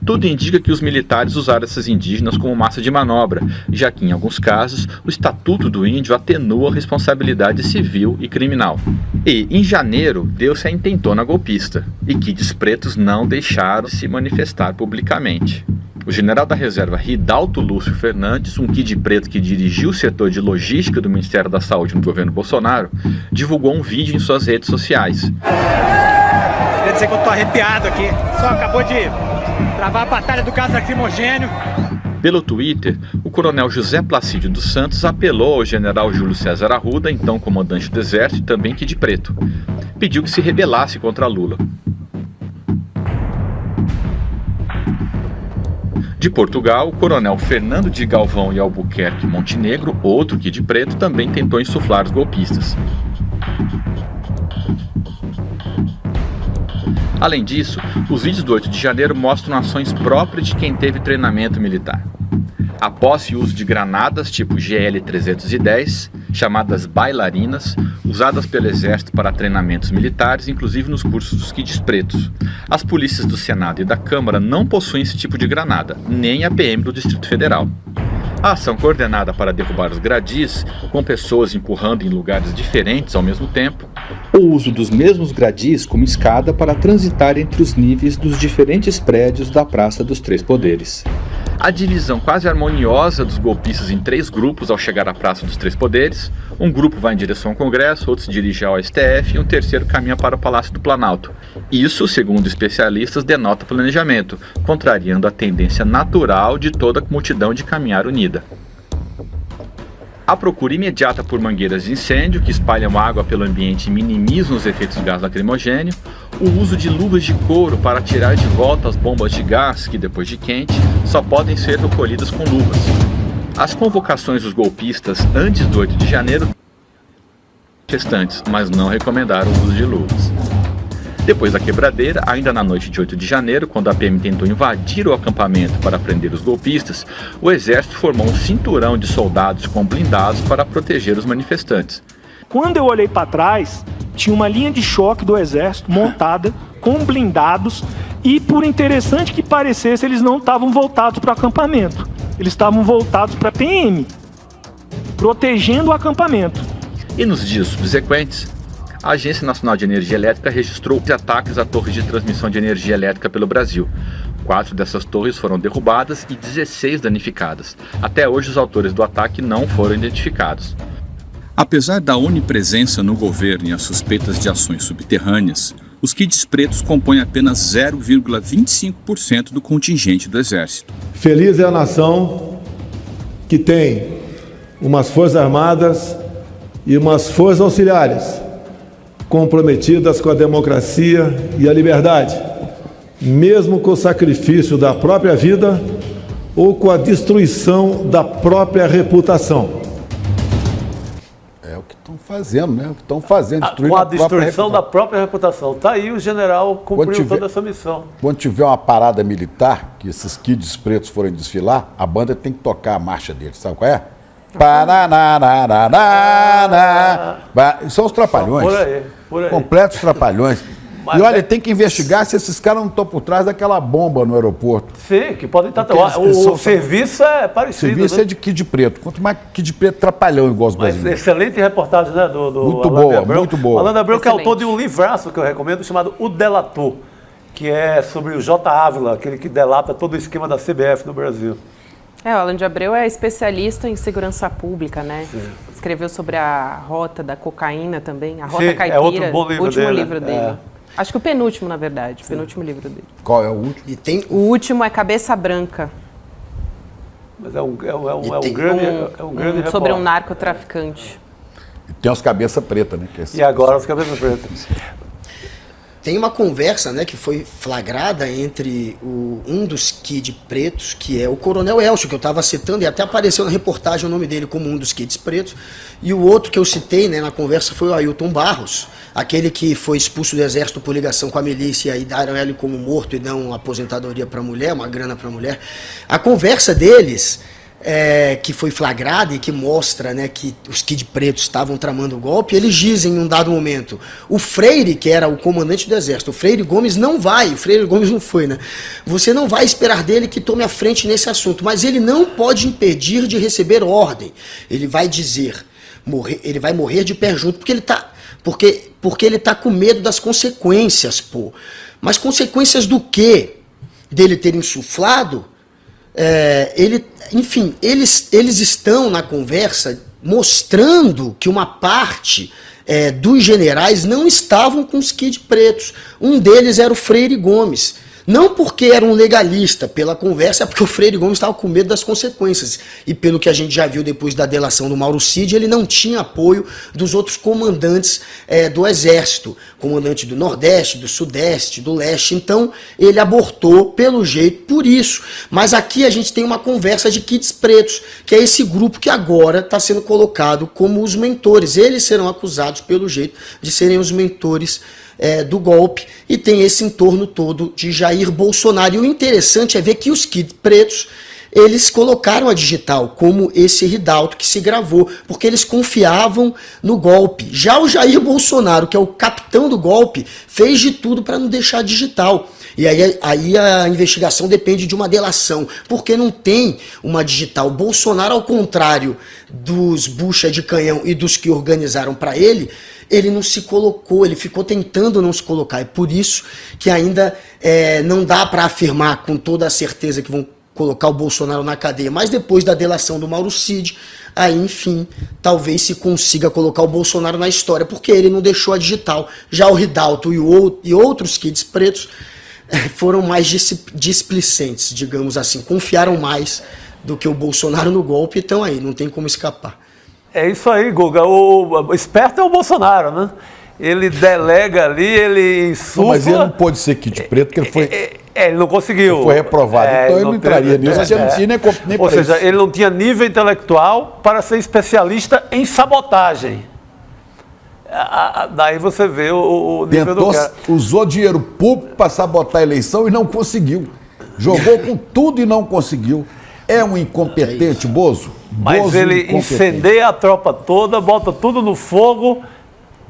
tudo indica que os militares usaram essas indígenas como massa de manobra, já que em alguns casos o Estatuto do Índio atenua a responsabilidade civil e criminal. E, em janeiro, deu-se a intentona golpista, e kids pretos não deixaram de se manifestar publicamente. O general da reserva Ridalto Lúcio Fernandes, um kid preto que dirigiu o setor de logística do Ministério da Saúde no governo Bolsonaro, divulgou um vídeo em suas redes sociais. Quer dizer que eu tô arrepiado aqui. Só acabou de travar a batalha do gás lacrimogênio. Pelo Twitter, o coronel José Placídio dos Santos apelou ao general Júlio César Arruda, então comandante do Exército e também kid preto. Pediu que se rebelasse contra Lula. De Portugal, o coronel Fernando de Galvão e Albuquerque Montenegro, outro kid preto, também tentou insuflar os golpistas. Além disso, os vídeos do 8 de janeiro mostram ações próprias de quem teve treinamento militar. A posse e uso de granadas tipo GL-310, chamadas bailarinas, usadas pelo Exército para treinamentos militares, inclusive nos cursos dos kids pretos. As polícias do Senado e da Câmara não possuem esse tipo de granada, nem a PM do Distrito Federal. A ação coordenada para derrubar os gradis, com pessoas empurrando em lugares diferentes ao mesmo tempo. O uso dos mesmos gradis como escada para transitar entre os níveis dos diferentes prédios da Praça dos Três Poderes. A divisão quase harmoniosa dos golpistas em 3 grupos ao chegar à Praça dos Três Poderes. Um grupo vai em direção ao Congresso, outro se dirige ao STF e um terceiro caminha para o Palácio do Planalto. Isso, segundo especialistas, denota planejamento, contrariando a tendência natural de toda a multidão de caminhar unida. A procura imediata por mangueiras de incêndio, que espalham água pelo ambiente e minimizam os efeitos do gás lacrimogênio, o uso de luvas de couro para tirar de volta as bombas de gás, que depois de quente, só podem ser recolhidas com luvas. As convocações dos golpistas antes do 8 de janeiro restantes, mas não recomendaram o uso de luvas. Depois da quebradeira, ainda na noite de 8 de janeiro, quando a PM tentou invadir o acampamento para prender os golpistas, o Exército formou um cinturão de soldados com blindados para proteger os manifestantes. Quando eu olhei para trás, tinha uma linha de choque do Exército montada com blindados e, por interessante que parecesse, eles não estavam voltados para o acampamento. Eles estavam voltados para a PM, protegendo o acampamento. E nos dias subsequentes, a Agência Nacional de Energia Elétrica registrou ataques a torres de transmissão de energia elétrica pelo Brasil. 4 dessas torres foram derrubadas e 16 danificadas. Até hoje, os autores do ataque não foram identificados. Apesar da onipresença no governo e as suspeitas de ações subterrâneas, os kids pretos compõem apenas 0,25% do contingente do Exército. Feliz é a nação que tem umas forças armadas e umas forças auxiliares comprometidas com a democracia e a liberdade, mesmo com o sacrifício da própria vida ou com a destruição da própria reputação. É o que estão fazendo, né? O que estão fazendo, destruindo com a destruição da própria reputação. Está aí, o general cumpriu toda essa missão. Quando tiver uma parada militar, que esses kids pretos forem desfilar, a banda tem que tocar a marcha deles, sabe qual é? São os trapalhões. Por aí. Completos trapalhões. E olha, tem que investigar se esses caras não estão por trás daquela bomba no aeroporto. Sim, que podem estar... O serviço é parecido. O serviço é de kid preto. Quanto mais kid preto, trapalhão igual os brasileiros. Excelente reportagem, né? Do muito Alain boa, Abreu. muito boa. Alain Abreu, que é autor de um livraço que eu recomendo, chamado O Delator, que é sobre o J. Ávila, aquele que delata todo o esquema da CBF no Brasil. O Alain de Abreu é especialista em segurança pública, né? Sim. Escreveu sobre a rota da cocaína também, a rota caipira. É outro bom livro último dele. livro dele. Acho que o penúltimo, na verdade. O penúltimo livro dele. Qual é o último? O último é Cabeça Branca. Mas é um grande sobre um narcotraficante. E tem os cabeça preta, né? E agora os cabeça preta. Tem uma conversa, né, que foi flagrada entre um dos kids pretos, que é o Coronel Elcio, que eu estava citando, e até apareceu na reportagem o nome dele como um dos kids pretos, e o outro que eu citei, né, na conversa foi o Ailton Barros, aquele que foi expulso do Exército por ligação com a milícia e deram ele como morto e dão uma aposentadoria para a mulher, uma grana para a mulher. A conversa deles... que foi flagrada e que mostra, né, que os kids pretos estavam tramando o golpe, eles dizem em um dado momento, o Freire, que era o comandante do Exército, o Freire Gomes não vai, o Freire Gomes não foi, né? Você não vai esperar dele que tome a frente nesse assunto, mas ele não pode impedir de receber ordem. Ele vai dizer, ele vai morrer de pé junto, porque ele tá com medo das consequências, pô. Mas consequências do quê? Dele ter insuflado enfim, eles estão na conversa mostrando que uma parte dos generais não estavam com os kits pretos. Um deles era o Freire Gomes. Não porque era um legalista, pela conversa, é porque o Freire Gomes estava com medo das consequências. E pelo que a gente já viu depois da delação do Mauro Cid, ele não tinha apoio dos outros comandantes do Exército. Comandante do Nordeste, do Sudeste, do Leste. Então, ele abortou, pelo jeito, por isso. Mas aqui a gente tem uma conversa de kits pretos, que é esse grupo que agora está sendo colocado como os mentores. Eles serão acusados, pelo jeito, de serem os mentores do golpe, e tem esse entorno todo de Jair Bolsonaro. E o interessante é ver que os kits pretos, eles colocaram a digital, como esse Ridalto que se gravou, porque eles confiavam no golpe. Já o Jair Bolsonaro, que é o capitão do golpe, fez de tudo para não deixar digital. E aí a investigação depende de uma delação, porque não tem uma digital. Bolsonaro, ao contrário dos bucha de canhão e dos que organizaram para ele não se colocou, ele ficou tentando não se colocar. É por isso que ainda não dá para afirmar com toda a certeza que vão colocar o Bolsonaro na cadeia. Mas depois da delação do Mauro Cid, aí, enfim, talvez se consiga colocar o Bolsonaro na história, porque ele não deixou a digital. Já o Ridalto e outros kits pretos foram mais displicentes, digamos assim, confiaram mais do que o Bolsonaro no golpe, então aí, não tem como escapar. É isso aí, Guga. O esperto é o Bolsonaro, né? Ele delega ali, ele insufla... Não, mas ele não pôde ser kit preto, porque ele foi... ele não conseguiu. Ele foi reprovado, então ele não entraria nisso, porque não tinha nem Ou seja, ele não tinha nível intelectual para ser especialista em sabotagem. Daí você vê o nível do cara. Usou dinheiro público para sabotar a eleição e não conseguiu. Jogou com tudo e não conseguiu. É um incompetente, Bozo. Mas ele incendeia a tropa toda, bota tudo no fogo,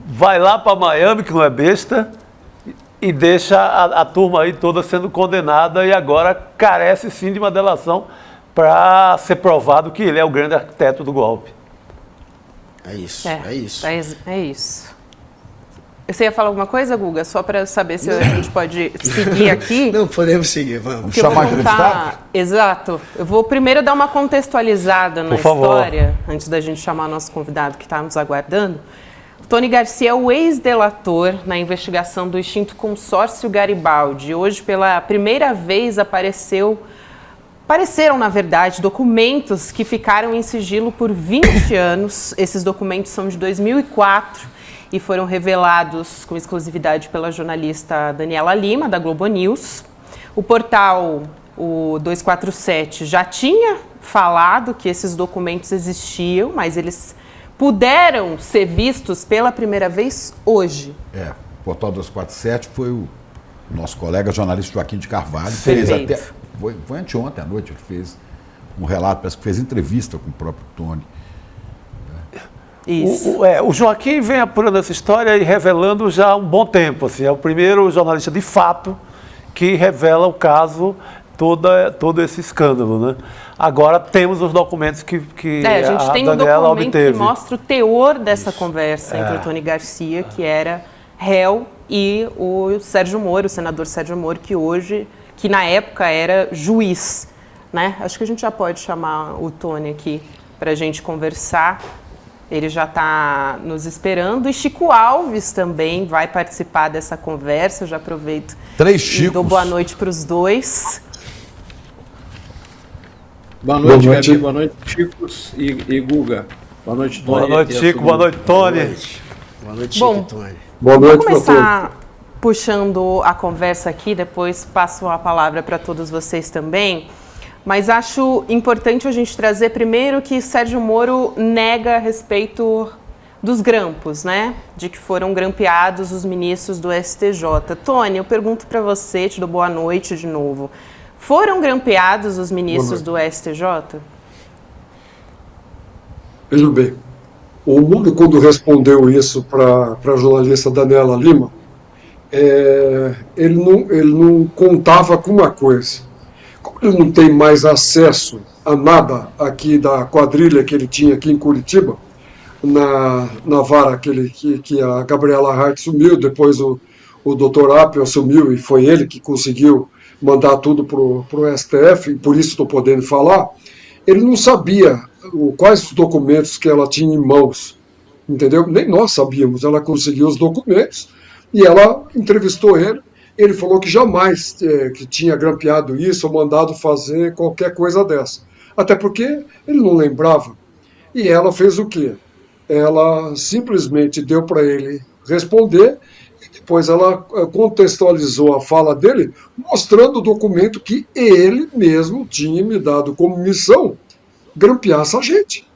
vai lá para Miami, que não é besta, e deixa a turma aí toda sendo condenada, e agora carece sim de uma delação para ser provado que ele é o grande arquiteto do golpe. É isso. É isso. Você ia falar alguma coisa, Guga? Só para saber se a gente pode seguir aqui. Não, podemos seguir, vamos. Chamar entrevistado? Exato. Eu vou primeiro dar uma contextualizada na história, antes da gente chamar nosso convidado que está nos aguardando. Tony Garcia é o ex-delator na investigação do extinto consórcio Garibaldi. Hoje, pela primeira vez, apareceram, na verdade, documentos que ficaram em sigilo por 20 anos. Esses documentos são de 2004 e foram revelados com exclusividade pela jornalista Daniela Lima, da Globo News. O portal, o 247, já tinha falado que esses documentos existiam, mas eles puderam ser vistos pela primeira vez hoje. O portal 247 foi o nosso colega jornalista Joaquim de Carvalho. Perfeito. Fez foi anteontem à noite, ele fez um relato, parece que fez entrevista com o próprio Tony. Isso. O Joaquim vem apurando essa história e revelando já há um bom tempo. Assim, é o primeiro jornalista de fato que revela o caso, todo esse escândalo, né? Agora temos os documentos que a gente tem Daniela um documento obteve. que mostra o teor dessa conversa entre o Tony Garcia, que era réu, e o Sérgio Moro, o senador Sérgio Moro, que na época era juiz, né? Acho que a gente já pode chamar o Tony aqui para a gente conversar. Ele já está nos esperando. E Chico Alves também vai participar dessa conversa. Eu já aproveito e dou boa noite para os dois. Boa noite, Gabi. Boa noite, Chico e Guga. Boa noite, Tony. Boa noite, Chico. Boa noite, Tony. Boa noite, Chico e Tony. Boa noite, vou começar puxando a conversa aqui, depois passo a palavra para todos vocês também. Mas acho importante a gente trazer primeiro que Sérgio Moro nega a respeito dos grampos, né? De que foram grampeados os ministros do STJ. Tony, eu pergunto para você, te dou boa noite de novo. Foram grampeados os ministros do STJ? Veja bem, o Moro, quando respondeu isso para a jornalista Daniela Lima, ele não contava com uma coisa. Como ele não tem mais acesso a nada aqui da quadrilha que ele tinha aqui em Curitiba, na vara que a Gabriela Hart sumiu, depois o Dr. Apio assumiu, e foi ele que conseguiu mandar tudo para o STF, e por isso estou podendo falar, ele não sabia quais os documentos que ela tinha em mãos, entendeu? Nem nós sabíamos. Ela conseguiu os documentos e ela entrevistou ele. Ele falou que jamais que tinha grampeado isso ou mandado fazer qualquer coisa dessa. Até porque ele não lembrava. E ela fez o quê? Ela simplesmente deu para ele responder e depois ela contextualizou a fala dele, mostrando o documento que ele mesmo tinha me dado como missão grampear essa gente.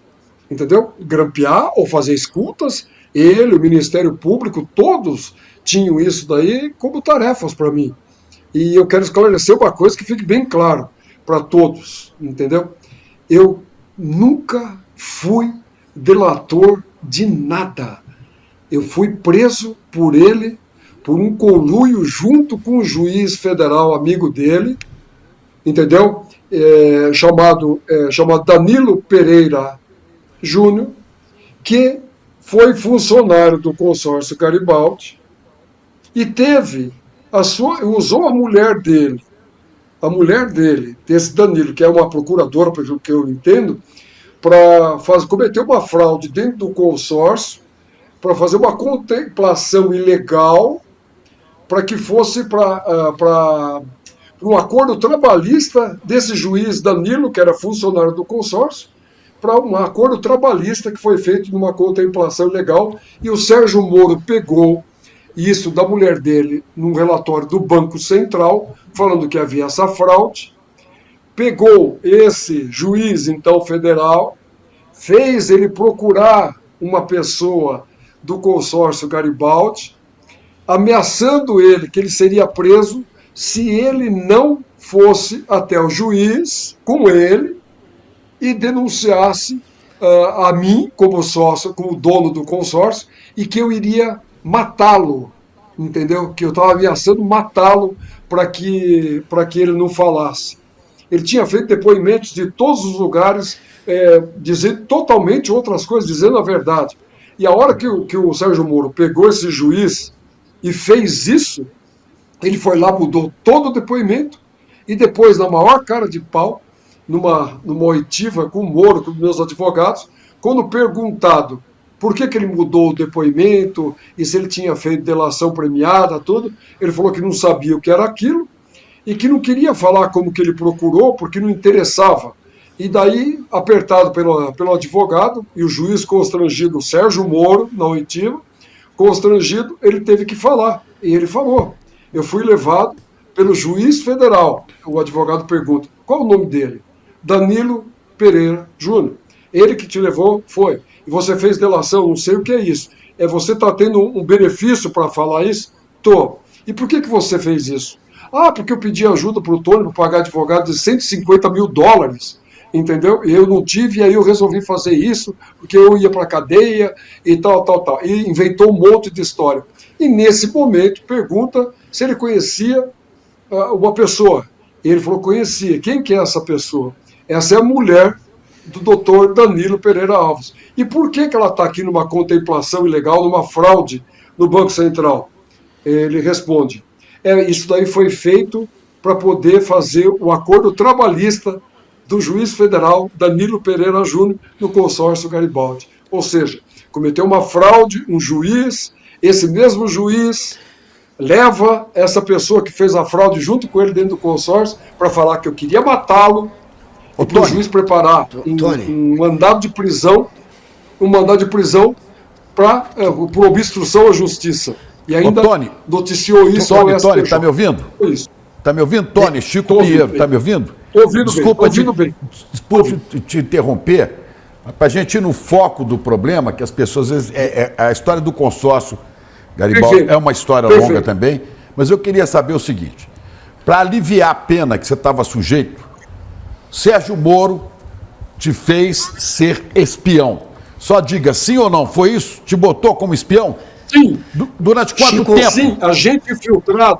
Entendeu? Grampear ou fazer escutas. Ele, o Ministério Público, todos tinham isso daí como tarefas para mim. E eu quero esclarecer uma coisa que fique bem claro para todos, entendeu? Eu nunca fui delator de nada. Eu fui preso por ele, por um conluio junto com um juiz federal amigo dele, entendeu? Chamado Danilo Pereira Júnior, que foi funcionário do consórcio Garibaldi e teve usou a mulher dele, desse Danilo, que é uma procuradora, pelo que eu entendo, para cometer uma fraude dentro do consórcio, para fazer uma contemplação ilegal, para que fosse para um acordo trabalhista desse juiz Danilo, que era funcionário do consórcio, para um acordo trabalhista que foi feito numa contemplação ilegal, e o Sérgio Moro pegou isso da mulher dele num relatório do Banco Central, falando que havia essa fraude, pegou esse juiz, então, federal, fez ele procurar uma pessoa do consórcio Garibaldi, ameaçando ele que ele seria preso se ele não fosse até o juiz com ele e denunciasse a mim como sócio, como dono do consórcio, e que eu iria matá-lo, entendeu? Que eu estava ameaçando matá-lo para que ele não falasse. Ele tinha feito depoimentos de todos os lugares, dizendo totalmente outras coisas, dizendo a verdade. E a hora que o Sérgio Moro pegou esse juiz e fez isso, ele foi lá, mudou todo o depoimento, e depois, na maior cara de pau, numa oitiva com o Moro, com meus advogados, quando perguntado por que ele mudou o depoimento e se ele tinha feito delação premiada, tudo, ele falou que não sabia o que era aquilo e que não queria falar como que ele procurou porque não interessava. E daí, apertado pelo advogado e o juiz constrangido, o Sérgio Moro, na oitiva, constrangido, ele teve que falar. E ele falou: eu fui levado pelo juiz federal. O advogado pergunta: qual o nome dele? Danilo Pereira Júnior. Ele que te levou? Foi. E você fez delação? Não sei o que é isso. Você está tendo um benefício para falar isso? Tô. E por que você fez isso? Ah, porque eu pedi ajuda para o Tony para pagar advogado de $150 mil. Entendeu? E eu não tive, e aí eu resolvi fazer isso, porque eu ia para a cadeia e tal. E inventou um monte de história. E nesse momento pergunta se ele conhecia uma pessoa. E ele falou: conhecia. Quem que é essa pessoa? Essa é a mulher do doutor Danilo Pereira Alves. E por que ela está aqui numa contemplação ilegal, numa fraude no Banco Central? Ele responde: isso daí foi feito para poder fazer o acordo trabalhista do juiz federal Danilo Pereira Júnior no consórcio Garibaldi. Ou seja, cometeu uma fraude, um juiz, esse mesmo juiz leva essa pessoa que fez a fraude junto com ele dentro do consórcio para falar que eu queria matá-lo, e para o juiz preparar um mandado de prisão, por obstrução à justiça. E ainda noticiou isso ao STJ. Tony, está me ouvindo? Está me ouvindo, Tony? Chico Pinheiro, está me ouvindo? Estou ouvindo Desculpa bem. Desculpa te interromper, para a gente ir no foco do problema, que as pessoas, às vezes, a história do consórcio Garibaldi é uma história longa também, mas eu queria saber o seguinte: para aliviar a pena que você estava sujeito, Sérgio Moro te fez ser espião. Só diga sim ou não, foi isso? Te botou como espião? Sim. Durante quanto Chico, tempo? Sim, agente infiltrado,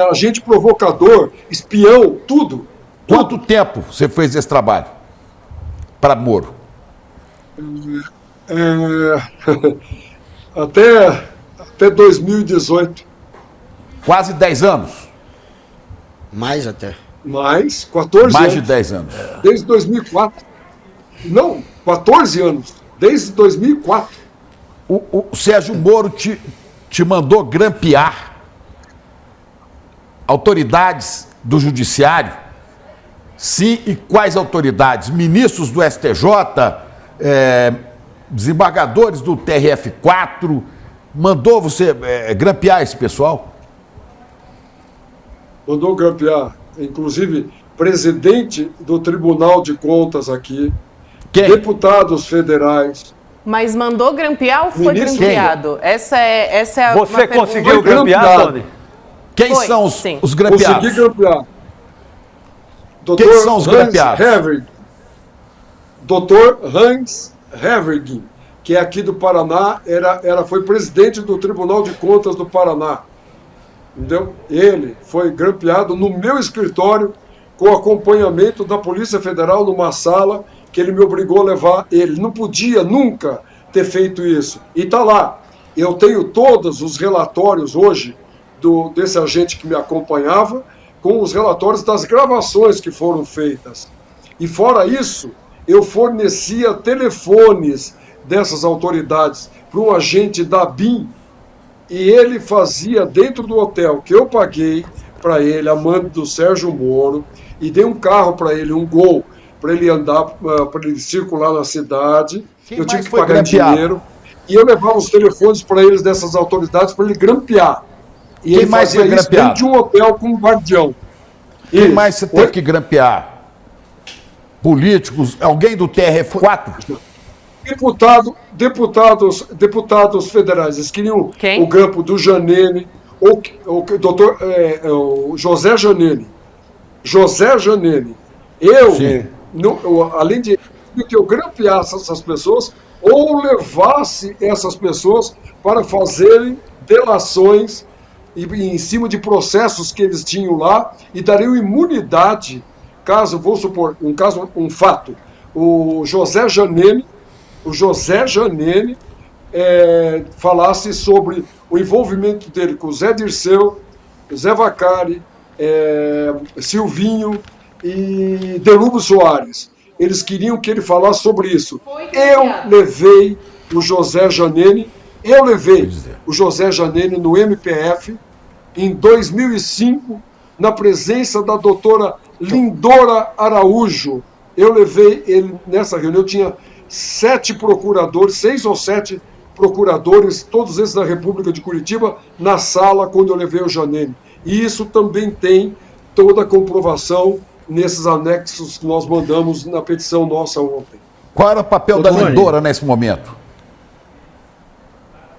agente provocador, espião, tudo. Quanto tempo você fez esse trabalho para Moro? Até 2018. Quase 10 anos. Mais até. Mais 14 anos. Mais de 10 anos. Desde 2004. Não, 14 anos. Desde 2004. O Sérgio Moro te mandou grampear autoridades do Judiciário? Sim, e quais autoridades? Ministros do STJ, desembargadores do TRF4, mandou você grampear esse pessoal? Mandou grampear, inclusive, presidente do Tribunal de Contas aqui, deputados federais. Mas mandou grampear ou foi grampeado? Essa é Você conseguiu grampear, Tony? Quem são os grampeados? Consegui grampear. Quem são os grampeados? Dr. Hans Hevergin, que é aqui do Paraná, foi presidente do Tribunal de Contas do Paraná. Entendeu? Ele foi grampeado no meu escritório com acompanhamento da Polícia Federal numa sala que ele me obrigou a levar ele. Não podia nunca ter feito isso. E está lá. Eu tenho todos os relatórios hoje desse agente que me acompanhava, com os relatórios das gravações que foram feitas. E fora isso, eu fornecia telefones dessas autoridades para um agente da BIM, e ele fazia dentro do hotel que eu paguei para ele, a mando do Sérgio Moro, e dei um carro para ele, um Gol, para ele andar, para ele circular na cidade. Eu tive que pagar dinheiro, e eu levava os telefones para eles dessas autoridades para ele grampear. E Quem ele mais fazia foi isso grampeado? dentro de um hotel com um guardião. Quem mais você teve que grampear? Políticos? Alguém do TRF4? Deputados federais. Eles queriam o grampo do Janene, o José Janene. José Janene. Além de que eu grampeasse essas pessoas, ou levasse essas pessoas para fazerem delações em cima de processos que eles tinham lá, e dariam imunidade, caso, vou supor, um fato, o José Janene falasse sobre o envolvimento dele com o Zé Dirceu, Zé Vacari, Silvinho e Delúbio Soares. Eles queriam que ele falasse sobre isso. Eu levei o José Janene no MPF em 2005, na presença da doutora Lindora Araújo. Eu levei ele nessa reunião, tinha 6 ou 7 procuradores, todos esses da República de Curitiba, na sala quando eu levei o Janene. E isso também tem toda a comprovação nesses anexos que nós mandamos na petição nossa ontem. Qual era o papel da Lindora nesse momento?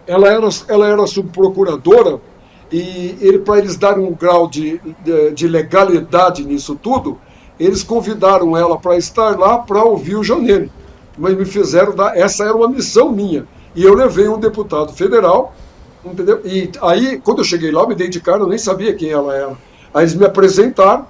Ela era subprocuradora, e para eles darem um grau de legalidade nisso tudo, eles convidaram ela para estar lá para ouvir o Janene. Mas me fizeram essa era uma missão minha. E eu levei um deputado federal, entendeu? E aí, quando eu cheguei lá, me dei de cara, eu nem sabia quem ela era. Aí eles me apresentaram,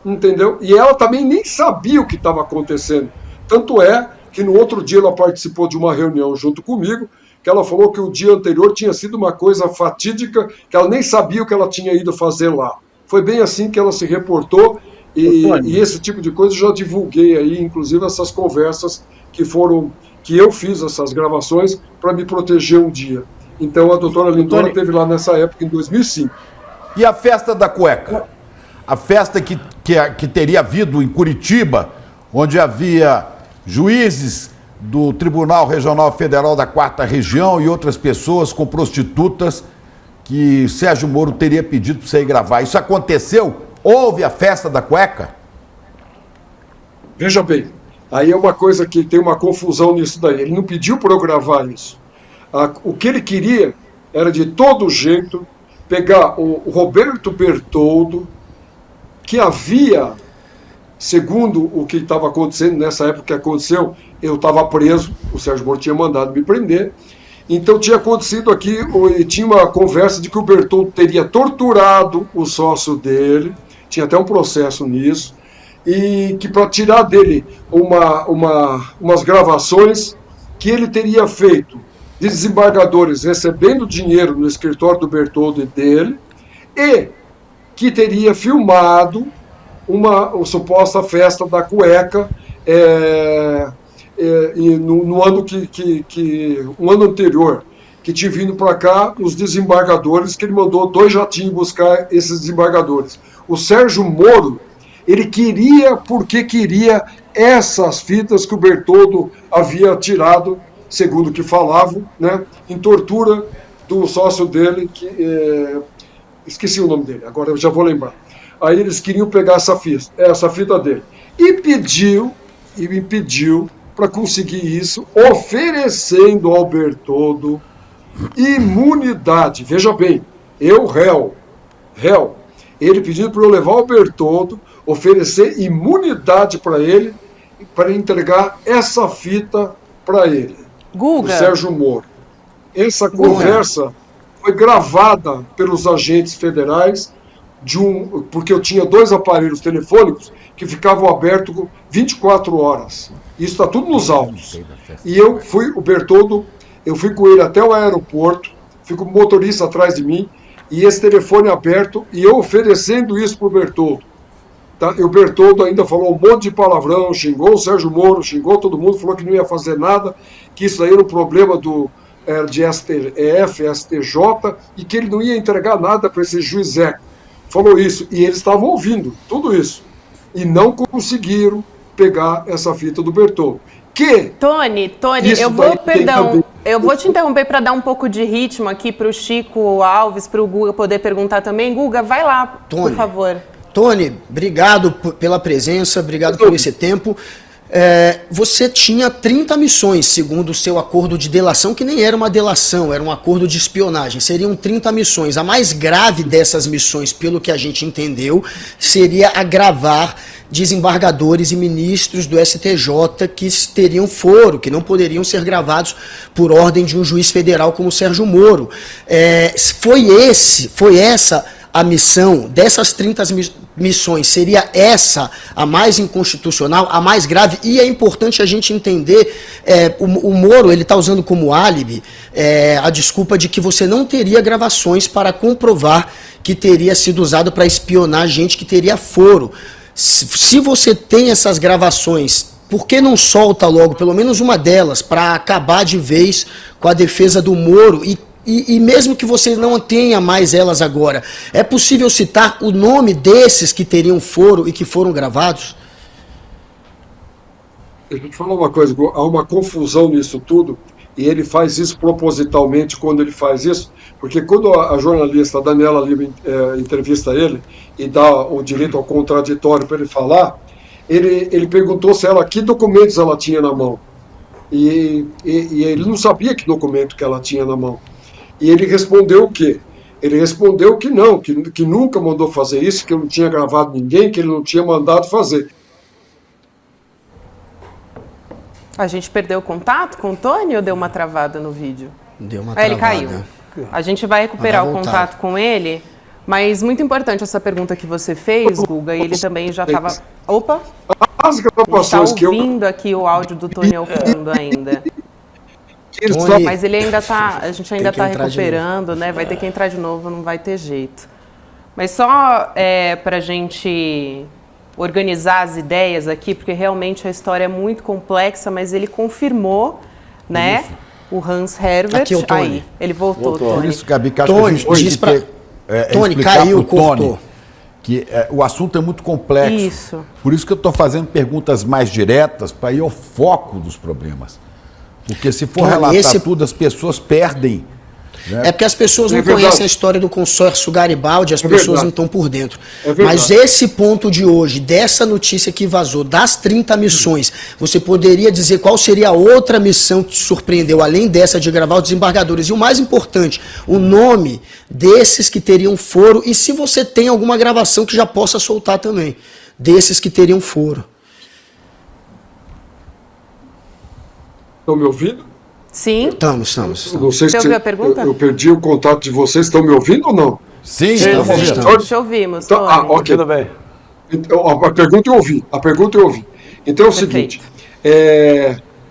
entendeu? E ela também nem sabia o que estava acontecendo. Tanto é que no outro dia ela participou de uma reunião junto comigo, que ela falou que o dia anterior tinha sido uma coisa fatídica, que ela nem sabia o que ela tinha ido fazer lá. Foi bem assim que ela se reportou, e esse tipo de coisa eu já divulguei aí, inclusive essas conversas que eu fiz, essas gravações, para me proteger um dia. Então a doutora Lindora esteve lá nessa época, em 2005. E a festa da cueca? A festa que teria havido em Curitiba, onde havia juízes do Tribunal Regional Federal da 4ª Região e outras pessoas com prostitutas, que Sérgio Moro teria pedido para você ir gravar. Isso aconteceu? Houve a festa da cueca? Veja bem, aí é uma coisa que tem uma confusão nisso daí. Ele não pediu para eu gravar isso. O que ele queria era, de todo jeito, pegar o Roberto Bertoldo, que havia, segundo o que estava acontecendo, nessa época que aconteceu, eu estava preso, o Sérgio Moro tinha mandado me prender, então tinha acontecido aqui, tinha uma conversa de que o Bertoldo teria torturado o sócio dele, tinha até um processo nisso, e que para tirar dele umas gravações que ele teria feito de desembargadores recebendo dinheiro no escritório do Bertoldo e dele, e que teria filmado uma suposta festa da cueca no ano um ano anterior, que tinha vindo para cá os desembargadores, que ele mandou 2 jatinhos buscar esses desembargadores. O Sérgio Moro, ele porque queria essas fitas que o Bertoldo havia tirado, segundo o que falavam, né, em tortura do sócio dele, esqueci o nome dele, agora eu já vou lembrar. Aí eles queriam pegar essa fita dele. E me pediu para conseguir isso, oferecendo ao Bertoldo imunidade. Veja bem, réu, ele pediu para eu levar o Bertoldo, oferecer imunidade para ele, para entregar essa fita para ele, Guga. o Sérgio Moro. Essa conversa foi gravada pelos agentes federais, porque eu tinha 2 aparelhos telefônicos que ficavam abertos 24 horas. Isso está tudo nos autos. E eu fui com ele até o aeroporto, fui com o motorista atrás de mim, e esse telefone aberto, e eu oferecendo isso para o Bertoldo. Tá? E o Bertoldo ainda falou um monte de palavrão, xingou o Sérgio Moro, xingou todo mundo, falou que não ia fazer nada, que isso aí era um problema de STF, STJ, e que ele não ia entregar nada para esse juiz Zeca. Falou isso, e eles estavam ouvindo tudo isso, e não conseguiram pegar essa fita do Bertoldo. Tony, eu vou te interromper para dar um pouco de ritmo aqui para o Chico Alves, para o Guga poder perguntar também. Guga, vai lá, por favor. Tony, obrigado pela presença, obrigado por esse tempo. Você tinha 30 missões, segundo o seu acordo de delação, que nem era uma delação, era um acordo de espionagem. Seriam 30 missões. A mais grave dessas missões, pelo que a gente entendeu, seria agravar desembargadores e ministros do STJ que teriam foro, que não poderiam ser gravados por ordem de um juiz federal como o Sérgio Moro. Foi essa a missão dessas 30 missões, seria essa a mais inconstitucional, a mais grave, e é importante a gente entender, o Moro, ele está usando como álibi a desculpa de que você não teria gravações para comprovar que teria sido usado para espionar gente que teria foro. Se você tem essas gravações, por que não solta logo pelo menos uma delas para acabar de vez com a defesa do Moro e mesmo que você não tenha mais elas agora, é possível citar o nome desses que teriam foro e que foram gravados? Deixa eu te falar uma coisa, há uma confusão nisso tudo, e ele faz isso propositalmente quando ele faz isso, porque quando a jornalista Daniela Lima entrevista ele e dá o direito ao contraditório para ele falar, ele perguntou se que documentos ela tinha na mão. E ele não sabia que documento que ela tinha na mão. E ele respondeu o quê? Ele respondeu que não, que nunca mandou fazer isso, que eu não tinha gravado ninguém, que ele não tinha mandado fazer. A gente perdeu o contato com o Tony ou deu uma travada no vídeo? Deu uma travada. Ele caiu. A gente vai recuperar o contato com ele, mas muito importante essa pergunta que você fez, Guga, e ele também já estava... Opa! As gravações que eu... ouvindo aqui o áudio do Tony ao fundo ainda. Tony, mas ele ainda está, a gente ainda está recuperando, né? Vai ter que entrar de novo, não vai ter jeito. Mas só para a gente organizar as ideias aqui, porque realmente a história é muito complexa, mas ele confirmou, né? Isso. O Hans Herbert. Aqui, o Tony. Aí, ele voltou, Tony. Por isso, Gabi, que acho que a gente tem que ter, Tony, caiu, cortou. Que o assunto é muito complexo. Isso. Por isso que eu estou fazendo perguntas mais diretas para ir ao foco dos problemas. Porque se for relatar tudo, as pessoas perdem. Né? É porque as pessoas não conhecem a história do consórcio Garibaldi, as pessoas não estão por dentro. Mas esse ponto de hoje, dessa notícia que vazou, das 30 missões, você poderia dizer qual seria a outra missão que te surpreendeu, além dessa de gravar os desembargadores? E o mais importante, o nome desses que teriam foro, e se você tem alguma gravação que já possa soltar também, desses que teriam foro. Estão me ouvindo? Sim. Estamos. Não sei você ouviu a pergunta? Eu perdi o contato de vocês. Estão me ouvindo ou não? Sim, estamos ouvindo. Te ouvimos. Então, ok. Tudo bem. Então, a pergunta eu ouvi. Então é o seguinte,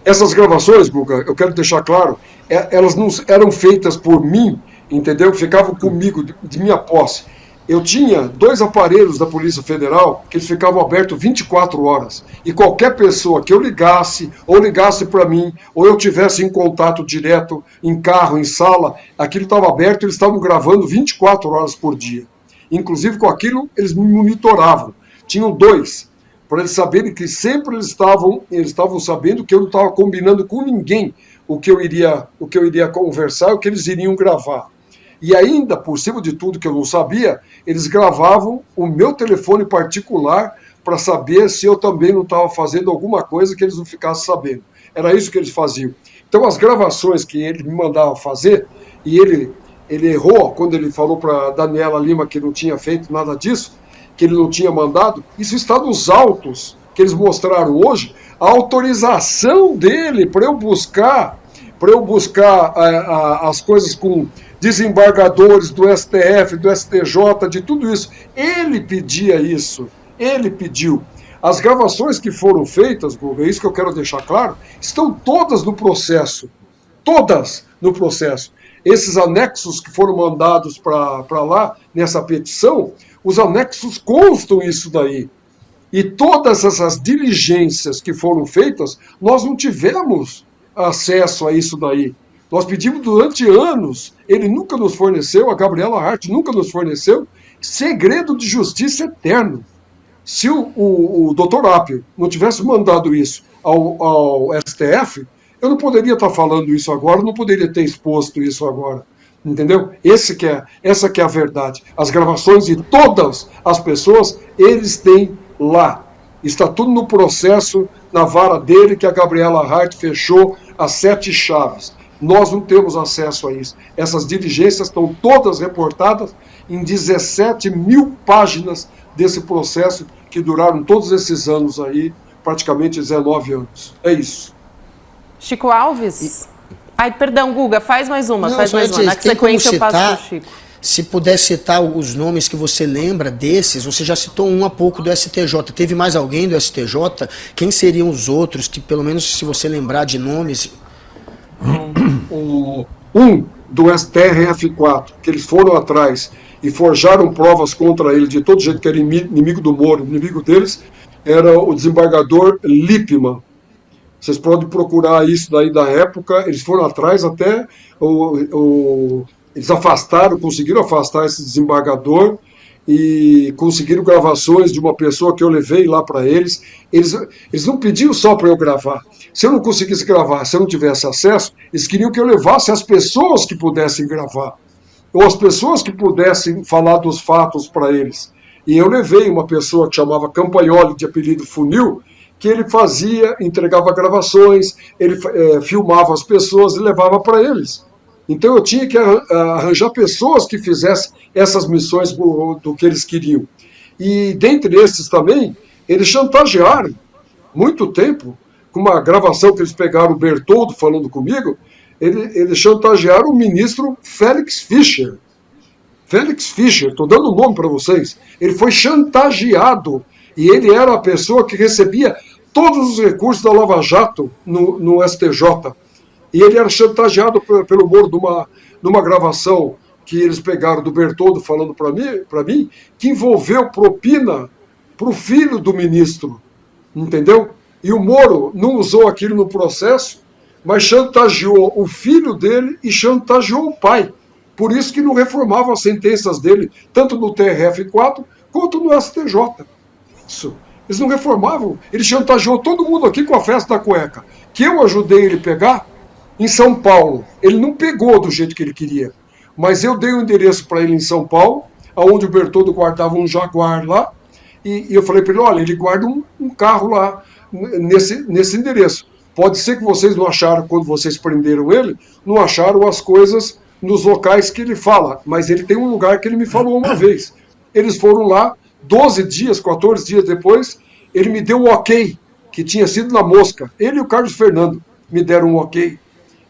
essas gravações, Guga, eu quero deixar claro, elas não eram feitas por mim, entendeu? Ficavam comigo, de minha posse. eu tinha 2 aparelhos da Polícia Federal que eles ficavam abertos 24 horas. E qualquer pessoa que eu ligasse, ou ligasse para mim, ou eu tivesse em contato direto, em carro, em sala, aquilo estava aberto, eles estavam gravando 24 horas por dia. Inclusive com aquilo eles me monitoravam. Tinham 2, para eles saberem que sempre eles estavam sabendo que eu não estava combinando com ninguém o que eu iria conversar, o que eles iriam gravar. E ainda, por cima de tudo que eu não sabia, eles gravavam o meu telefone particular para saber se eu também não estava fazendo alguma coisa que eles não ficassem sabendo. Era isso que eles faziam. Então, as gravações que ele me mandava fazer, e ele errou quando ele falou para Daniela Lima que não tinha feito nada disso, que ele não tinha mandado, isso está nos autos que eles mostraram hoje, a autorização dele para eu buscar as coisas com desembargadores do STF, do STJ, de tudo isso. Ele pedia isso, ele pediu. As gravações que foram feitas, Guga, é isso que eu quero deixar claro, estão todas no processo. Todas no processo. Esses anexos que foram mandados para lá, nessa petição, os anexos constam isso daí. E todas essas diligências que foram feitas, nós não tivemos acesso a isso daí. Nós pedimos durante anos, ele nunca nos forneceu, a Gabriela Hart nunca nos forneceu, segredo de justiça eterno. Se o doutor Apio não tivesse mandado isso ao STF, eu não poderia estar falando isso agora, não poderia ter exposto isso agora. Entendeu? Essa que é a verdade. As gravações de todas as pessoas, eles têm lá. Está tudo no processo, na vara dele, que a Gabriela Hart fechou as 7 chaves. Nós não temos acesso a isso. Essas diligências estão todas reportadas em 17 mil páginas desse processo que duraram todos esses anos aí, praticamente 19 anos. É isso. Chico Alves? Ai, perdão, Guga, faz mais uma, Não, faz mais uma. Na sequência eu passo para o Chico. Se puder citar os nomes que você lembra desses, você já citou um há pouco do STJ. Teve mais alguém do STJ? Quem seriam os outros, que pelo menos se você lembrar de nomes... Um do STRF4, que eles foram atrás e forjaram provas contra ele de todo jeito, que era inimigo do Moro, inimigo deles, era o desembargador Lippmann. Vocês podem procurar isso daí da época, eles foram atrás até, eles conseguiram afastar esse desembargador e conseguiram gravações de uma pessoa que eu levei lá para eles. Eles não pediam só para eu gravar. Se eu não conseguisse gravar, se eu não tivesse acesso, eles queriam que eu levasse as pessoas que pudessem gravar, ou as pessoas que pudessem falar dos fatos para eles. E eu levei uma pessoa que chamava Campagnoli, de apelido Funil, que ele entregava gravações, ele filmava as pessoas e levava para eles. Então eu tinha que arranjar pessoas que fizessem essas missões do que eles queriam. E dentre esses também, eles chantagearam muito tempo, com uma gravação que eles pegaram o Bertoldo falando comigo, eles chantagearam o ministro Félix Fischer. Félix Fischer, estou dando o nome para vocês. Ele foi chantageado e ele era a pessoa que recebia todos os recursos da Lava Jato no STJ. E ele era chantageado pelo Moro numa gravação que eles pegaram do Bertoldo falando para mim, que envolveu propina para o filho do ministro, entendeu? E o Moro não usou aquilo no processo, mas chantageou o filho dele e chantageou o pai. Por isso que não reformavam as sentenças dele, tanto no TRF4 quanto no STJ. Isso. Eles não reformavam. Ele chantageou todo mundo aqui com a festa da cueca, que eu ajudei ele a pegar em São Paulo. Ele não pegou do jeito que ele queria, mas eu dei o endereço para ele em São Paulo, onde o Bertoldo guardava um Jaguar lá, e eu falei para ele, olha, ele guarda um carro lá, nesse endereço. Pode ser que vocês não acharam, quando vocês prenderam ele, não acharam as coisas nos locais que ele fala, mas ele tem um lugar que ele me falou uma vez. Eles foram lá, 12 dias, 14 dias depois, ele me deu um ok, que tinha sido na Mosca. Ele e o Carlos Fernando me deram um ok.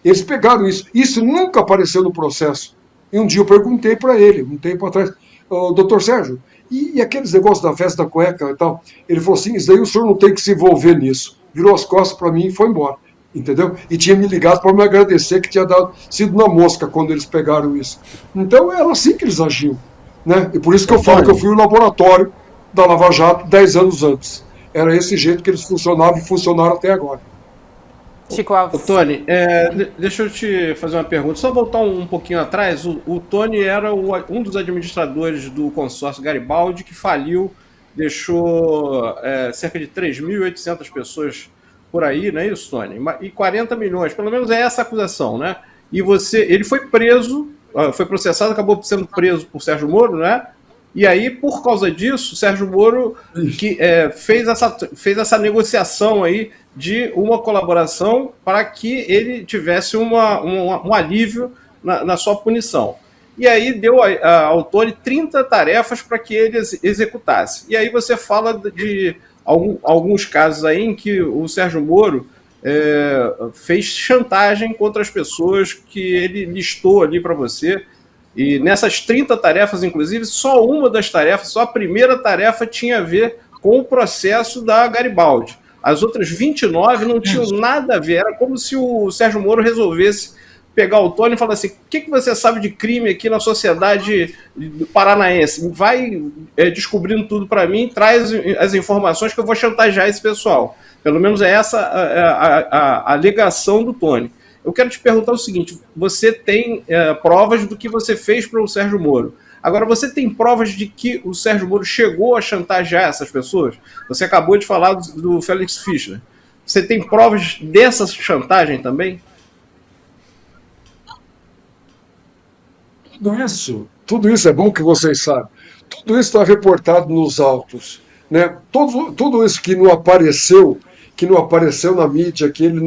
Eles pegaram isso. Isso nunca apareceu no processo. E um dia eu perguntei para ele, um tempo atrás, doutor Sérgio, e aqueles negócios da festa da cueca e tal? Ele falou assim, isso daí o senhor não tem que se envolver nisso. Virou as costas para mim e foi embora. Entendeu? E tinha me ligado para me agradecer que tinha sido na Mosca quando eles pegaram isso. Então era assim que eles agiam. Né? E por isso que eu falo que eu fui o laboratório da Lava Jato 10 anos antes. Era esse jeito que eles funcionavam e funcionaram até agora. Chico Alves. Tony, deixa eu te fazer uma pergunta. Só voltar um pouquinho atrás, o Tony era um dos administradores do consórcio Garibaldi que faliu, deixou cerca de 3.800 pessoas por aí, não é isso, Tony? E 40 milhões, pelo menos é essa a acusação, né? E ele foi preso, foi processado, acabou sendo preso por Sérgio Moro, né? E aí, por causa disso, Sérgio Moro fez essa negociação aí de uma colaboração para que ele tivesse um alívio na sua punição. E aí deu ao Tony 30 tarefas para que ele executasse. E aí você fala de alguns casos aí em que o Sérgio Moro fez chantagem contra as pessoas que ele listou ali para você. E nessas 30 tarefas, inclusive, só uma das tarefas, só a primeira tarefa tinha a ver com o processo da Garibaldi. As outras 29 não tinham nada a ver. Era como se o Sérgio Moro resolvesse pegar o Tony e falar assim: o que você sabe de crime aqui na sociedade paranaense? Vai descobrindo tudo para mim, traz as informações que eu vou chantagear esse pessoal. Pelo menos é essa a alegação do Tony. Eu quero te perguntar o seguinte: você tem provas do que você fez para o Sérgio Moro. Agora, você tem provas de que o Sérgio Moro chegou a chantagear essas pessoas? Você acabou de falar do Félix Fischer. Você tem provas dessa chantagem também? Tudo isso é bom que vocês sabem. Tudo isso está reportado nos autos, né? Tudo isso que não apareceu na mídia, que ele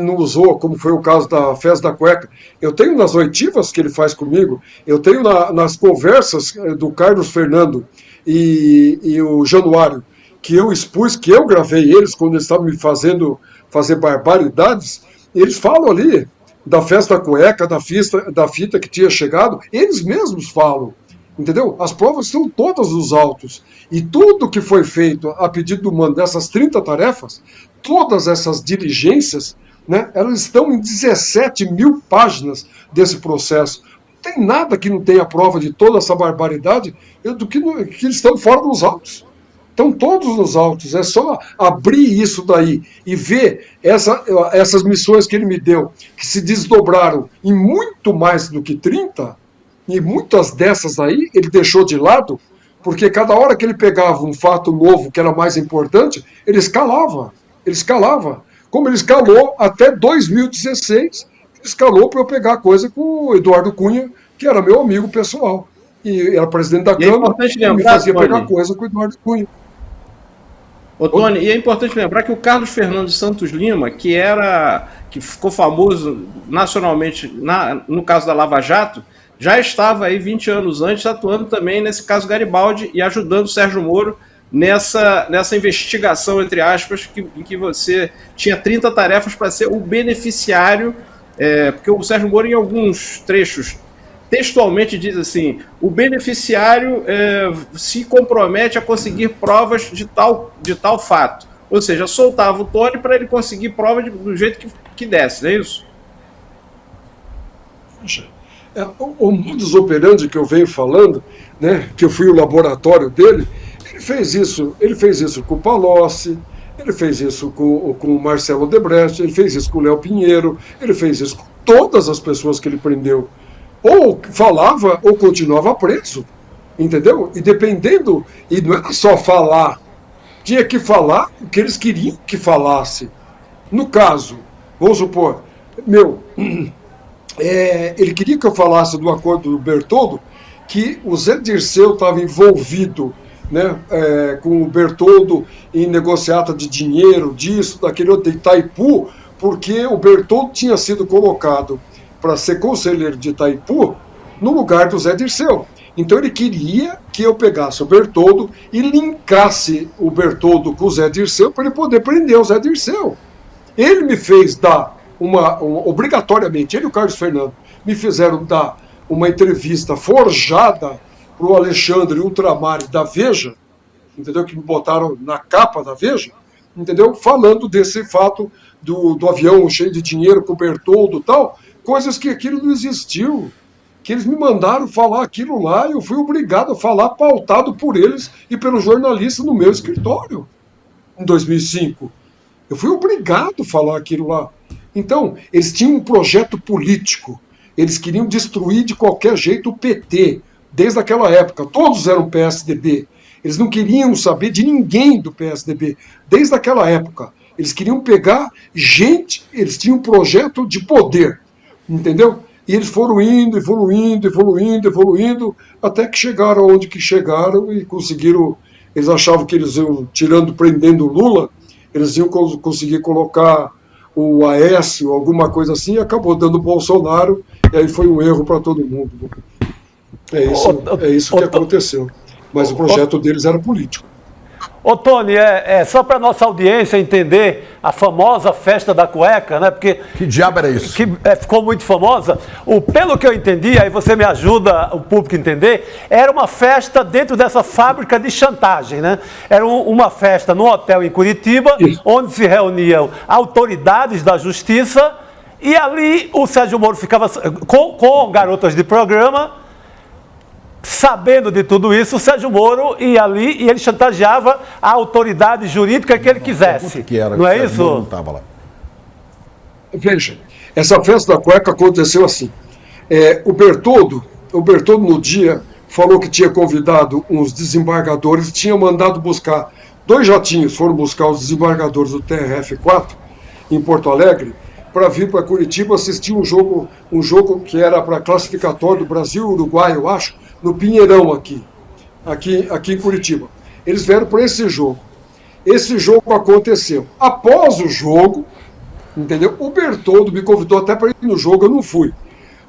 não usou, como foi o caso da festa da cueca. Eu tenho nas oitivas que ele faz comigo, eu tenho nas conversas do Carlos Fernando e o Januário, que eu expus, que eu gravei eles quando eles estavam me fazer barbaridades. Eles falam ali da festa da cueca, da fita que tinha chegado, eles mesmos falam. Entendeu? As provas estão todas nos autos. E tudo que foi feito a pedido do mando dessas 30 tarefas, todas essas diligências, né, elas estão em 17 mil páginas desse processo. Não tem nada que não tenha prova de toda essa barbaridade do que eles estão fora dos autos. Estão todos nos autos. É só abrir isso daí e ver essas missões que ele me deu, que se desdobraram em muito mais do que 30. E muitas dessas aí ele deixou de lado, porque cada hora que ele pegava um fato novo que era mais importante, ele escalava. Como ele escalou até 2016, ele escalou para eu pegar coisa com o Eduardo Cunha, que era meu amigo pessoal. E era presidente da Câmara, e me fazia pegar coisa com o Eduardo Cunha. Ô, Tony, e é importante lembrar que o Carlos Fernando Santos Lima, que ficou famoso nacionalmente no caso da Lava Jato, já estava aí 20 anos antes atuando também nesse caso Garibaldi e ajudando o Sérgio Moro nessa investigação, entre aspas, em que você tinha 30 tarefas para ser o beneficiário, porque o Sérgio Moro, em alguns trechos, textualmente diz assim: o beneficiário se compromete a conseguir provas de tal fato. Ou seja, soltava o Tony para ele conseguir prova do jeito que desse, não é isso? O modus operandi que eu venho falando, né, que eu fui o laboratório dele, ele fez isso com o Palocci, ele fez isso com o Marcelo Odebrecht, ele fez isso com o Léo Pinheiro, ele fez isso com todas as pessoas que ele prendeu. Ou falava ou continuava preso, entendeu? E dependendo, e não era só falar, tinha que falar o que eles queriam que falasse. No caso, vamos supor, ele queria que eu falasse do acordo do Bertoldo, que o Zé Dirceu estava envolvido, né, com o Bertoldo em negociata de dinheiro, disso, daquele outro, de Itaipu, porque o Bertoldo tinha sido colocado para ser conselheiro de Itaipu no lugar do Zé Dirceu. Então ele queria que eu pegasse o Bertoldo e linkasse o Bertoldo com o Zé Dirceu para ele poder prender o Zé Dirceu. Ele me fez dar obrigatoriamente, ele e o Carlos Fernando me fizeram dar uma entrevista forjada para o Alexandre Ultramar da Veja, entendeu? Que me botaram na capa da Veja, entendeu? Falando desse fato do avião cheio de dinheiro com o Bertoldo e tal, coisas que aquilo não existiu, que eles me mandaram falar aquilo lá e eu fui obrigado a falar, pautado por eles e pelos jornalistas no meu escritório, em 2005. Eu fui obrigado a falar aquilo lá. Então, eles tinham um projeto político. Eles queriam destruir de qualquer jeito o PT, desde aquela época. Todos eram PSDB. Eles não queriam saber de ninguém do PSDB, desde aquela época. Eles queriam pegar gente, eles tinham um projeto de poder, entendeu? E eles foram indo, evoluindo, até que chegaram onde que chegaram e conseguiram. Eles achavam que eles iam, prendendo o Lula, eles iam conseguir colocar o Aécio, alguma coisa assim, e acabou dando o Bolsonaro, e aí foi um erro para todo mundo. É isso que aconteceu. Mas o projeto deles era político. Ô Tony, só para nossa audiência entender a famosa festa da cueca, né? Porque que diabo era isso? Que ficou muito famosa. Pelo que eu entendi, aí você me ajuda o público a entender, era uma festa dentro dessa fábrica de chantagem, né? Era uma festa num hotel em Curitiba, onde se reuniam autoridades da justiça e ali o Sérgio Moro ficava com garotas de programa. Sabendo de tudo isso, o Sérgio Moro ia ali e ele chantageava a autoridade jurídica que ele quisesse. Não é isso? Não estava lá. Veja, essa festa da cueca aconteceu assim. O Bertoldo no dia falou que tinha convidado uns desembargadores, tinha mandado buscar 2 jatinhos, foram buscar os desembargadores do TRF-4 em Porto Alegre, para vir para Curitiba assistir um jogo que era para classificatório do Brasil-Uruguai, eu acho, no Pinheirão aqui em Curitiba. Eles vieram para esse jogo. Esse jogo aconteceu. Após o jogo, entendeu? O Bertoldo me convidou até para ir no jogo, eu não fui.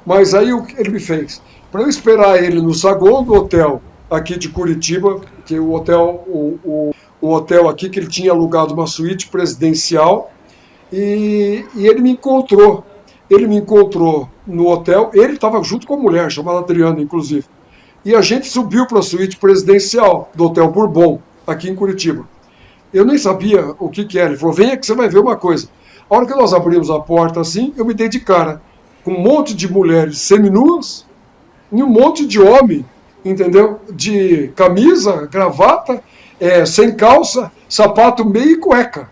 Mas aí o que ele me fez? Para eu esperar ele no saguão do hotel aqui de Curitiba, que o hotel aqui que ele tinha alugado uma suíte presidencial, e ele me encontrou. Ele me encontrou no hotel, ele estava junto com a mulher, chamada Adriana, inclusive. E a gente subiu para a suíte presidencial do Hotel Bourbon, aqui em Curitiba. Eu nem sabia o que era. Ele falou, venha que você vai ver uma coisa. A hora que nós abrimos a porta assim, eu me dei de cara com um monte de mulheres seminuas e um monte de homem, entendeu? De camisa, gravata, sem calça, sapato meio e cueca.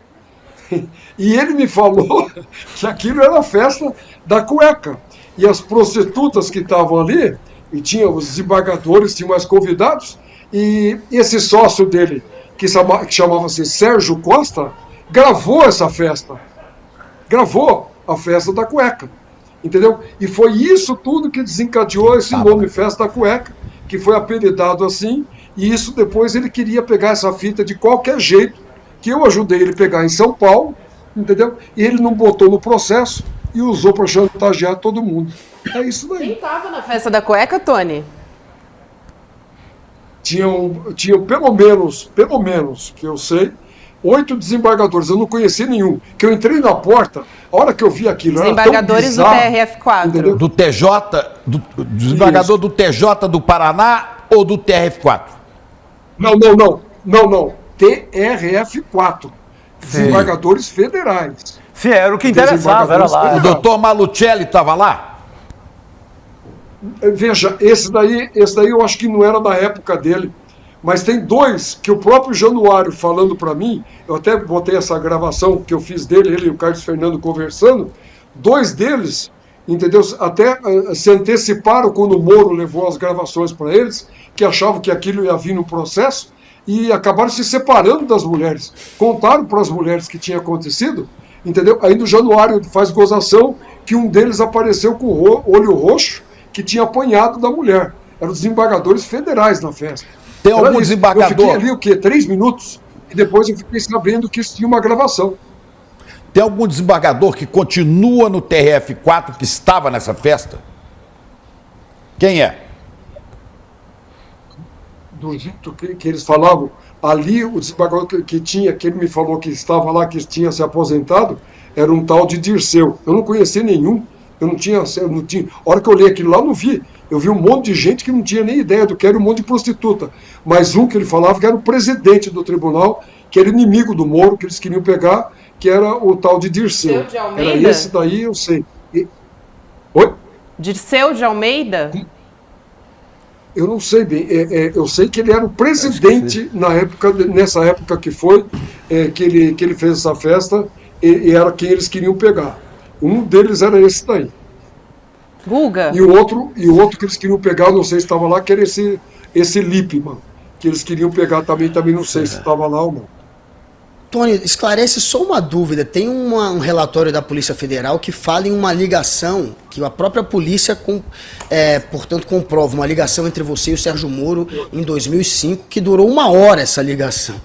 E ele me falou que aquilo era a festa da cueca. E as prostitutas que estavam ali, e tinha os desembargadores, tinha mais convidados, e esse sócio dele, que chamava-se Sérgio Costa, gravou essa festa. Gravou a festa da cueca. Entendeu? E foi isso tudo que desencadeou esse nome Festa da Cueca, que foi apelidado assim, e isso depois ele queria pegar essa fita de qualquer jeito, que eu ajudei ele a pegar em São Paulo, entendeu? E ele não botou no processo e usou para chantagear todo mundo. É isso daí. Quem estava na Festa da Cueca, Tony? Tinham pelo menos, que eu sei, 8 desembargadores. Eu não conheci nenhum. Que eu entrei na porta, a hora que eu vi aquilo, desembargadores do TRF4. Entendeu? Do TJ, desembargador do TJ do Paraná ou do TRF4? Não. TRF4. Desembargadores federais. Sim, era o que interessava, era lá. O doutor Malucelli estava lá? Veja, esse daí eu acho que não era da época dele, mas tem 2 que o próprio Januário falando para mim, eu até botei essa gravação que eu fiz dele, ele e o Carlos Fernando conversando, 2 deles, entendeu? Até se anteciparam quando o Moro levou as gravações para eles, que achavam que aquilo ia vir no processo, e acabaram se separando das mulheres. Contaram para as mulheres que tinha acontecido, entendeu? Aí no Januário faz gozação que um deles apareceu com o olho roxo, que tinha apanhado da mulher. Eram desembargadores federais na festa. Tem algum desembargador? Eu fiquei ali, o quê? 3 minutos, e depois eu fiquei sabendo que isso tinha uma gravação. Tem algum desembargador que continua no TRF4 que estava nessa festa? Quem é? Do jeito que eles falavam, ali o desembargador que ele me falou que estava lá, que tinha se aposentado, era um tal de Dirceu. Eu não conhecia nenhum, eu não tinha. A hora que eu olhei aquilo lá, eu não vi. Eu vi um monte de gente que não tinha nem ideia do que era, um monte de prostituta. Mas um que ele falava que era o presidente do tribunal, que era inimigo do Moro, que eles queriam pegar, que era o tal de Dirceu. Dirceu de Almeida? Era esse daí, eu sei. Oi? Dirceu de Almeida? Eu não sei bem, eu sei que ele era o presidente nessa época que foi, que ele fez essa festa, e era quem eles queriam pegar. Um deles era esse daí. Guga. E o outro que eles queriam pegar, não sei se estava lá, que era esse Lippmann, que eles queriam pegar também não sei se estava lá ou não. Tony, esclarece só uma dúvida. Tem um relatório da Polícia Federal que fala em uma ligação, que a própria polícia, portanto, comprova uma ligação entre você e o Sérgio Moro em 2005, que durou 1 hora essa ligação.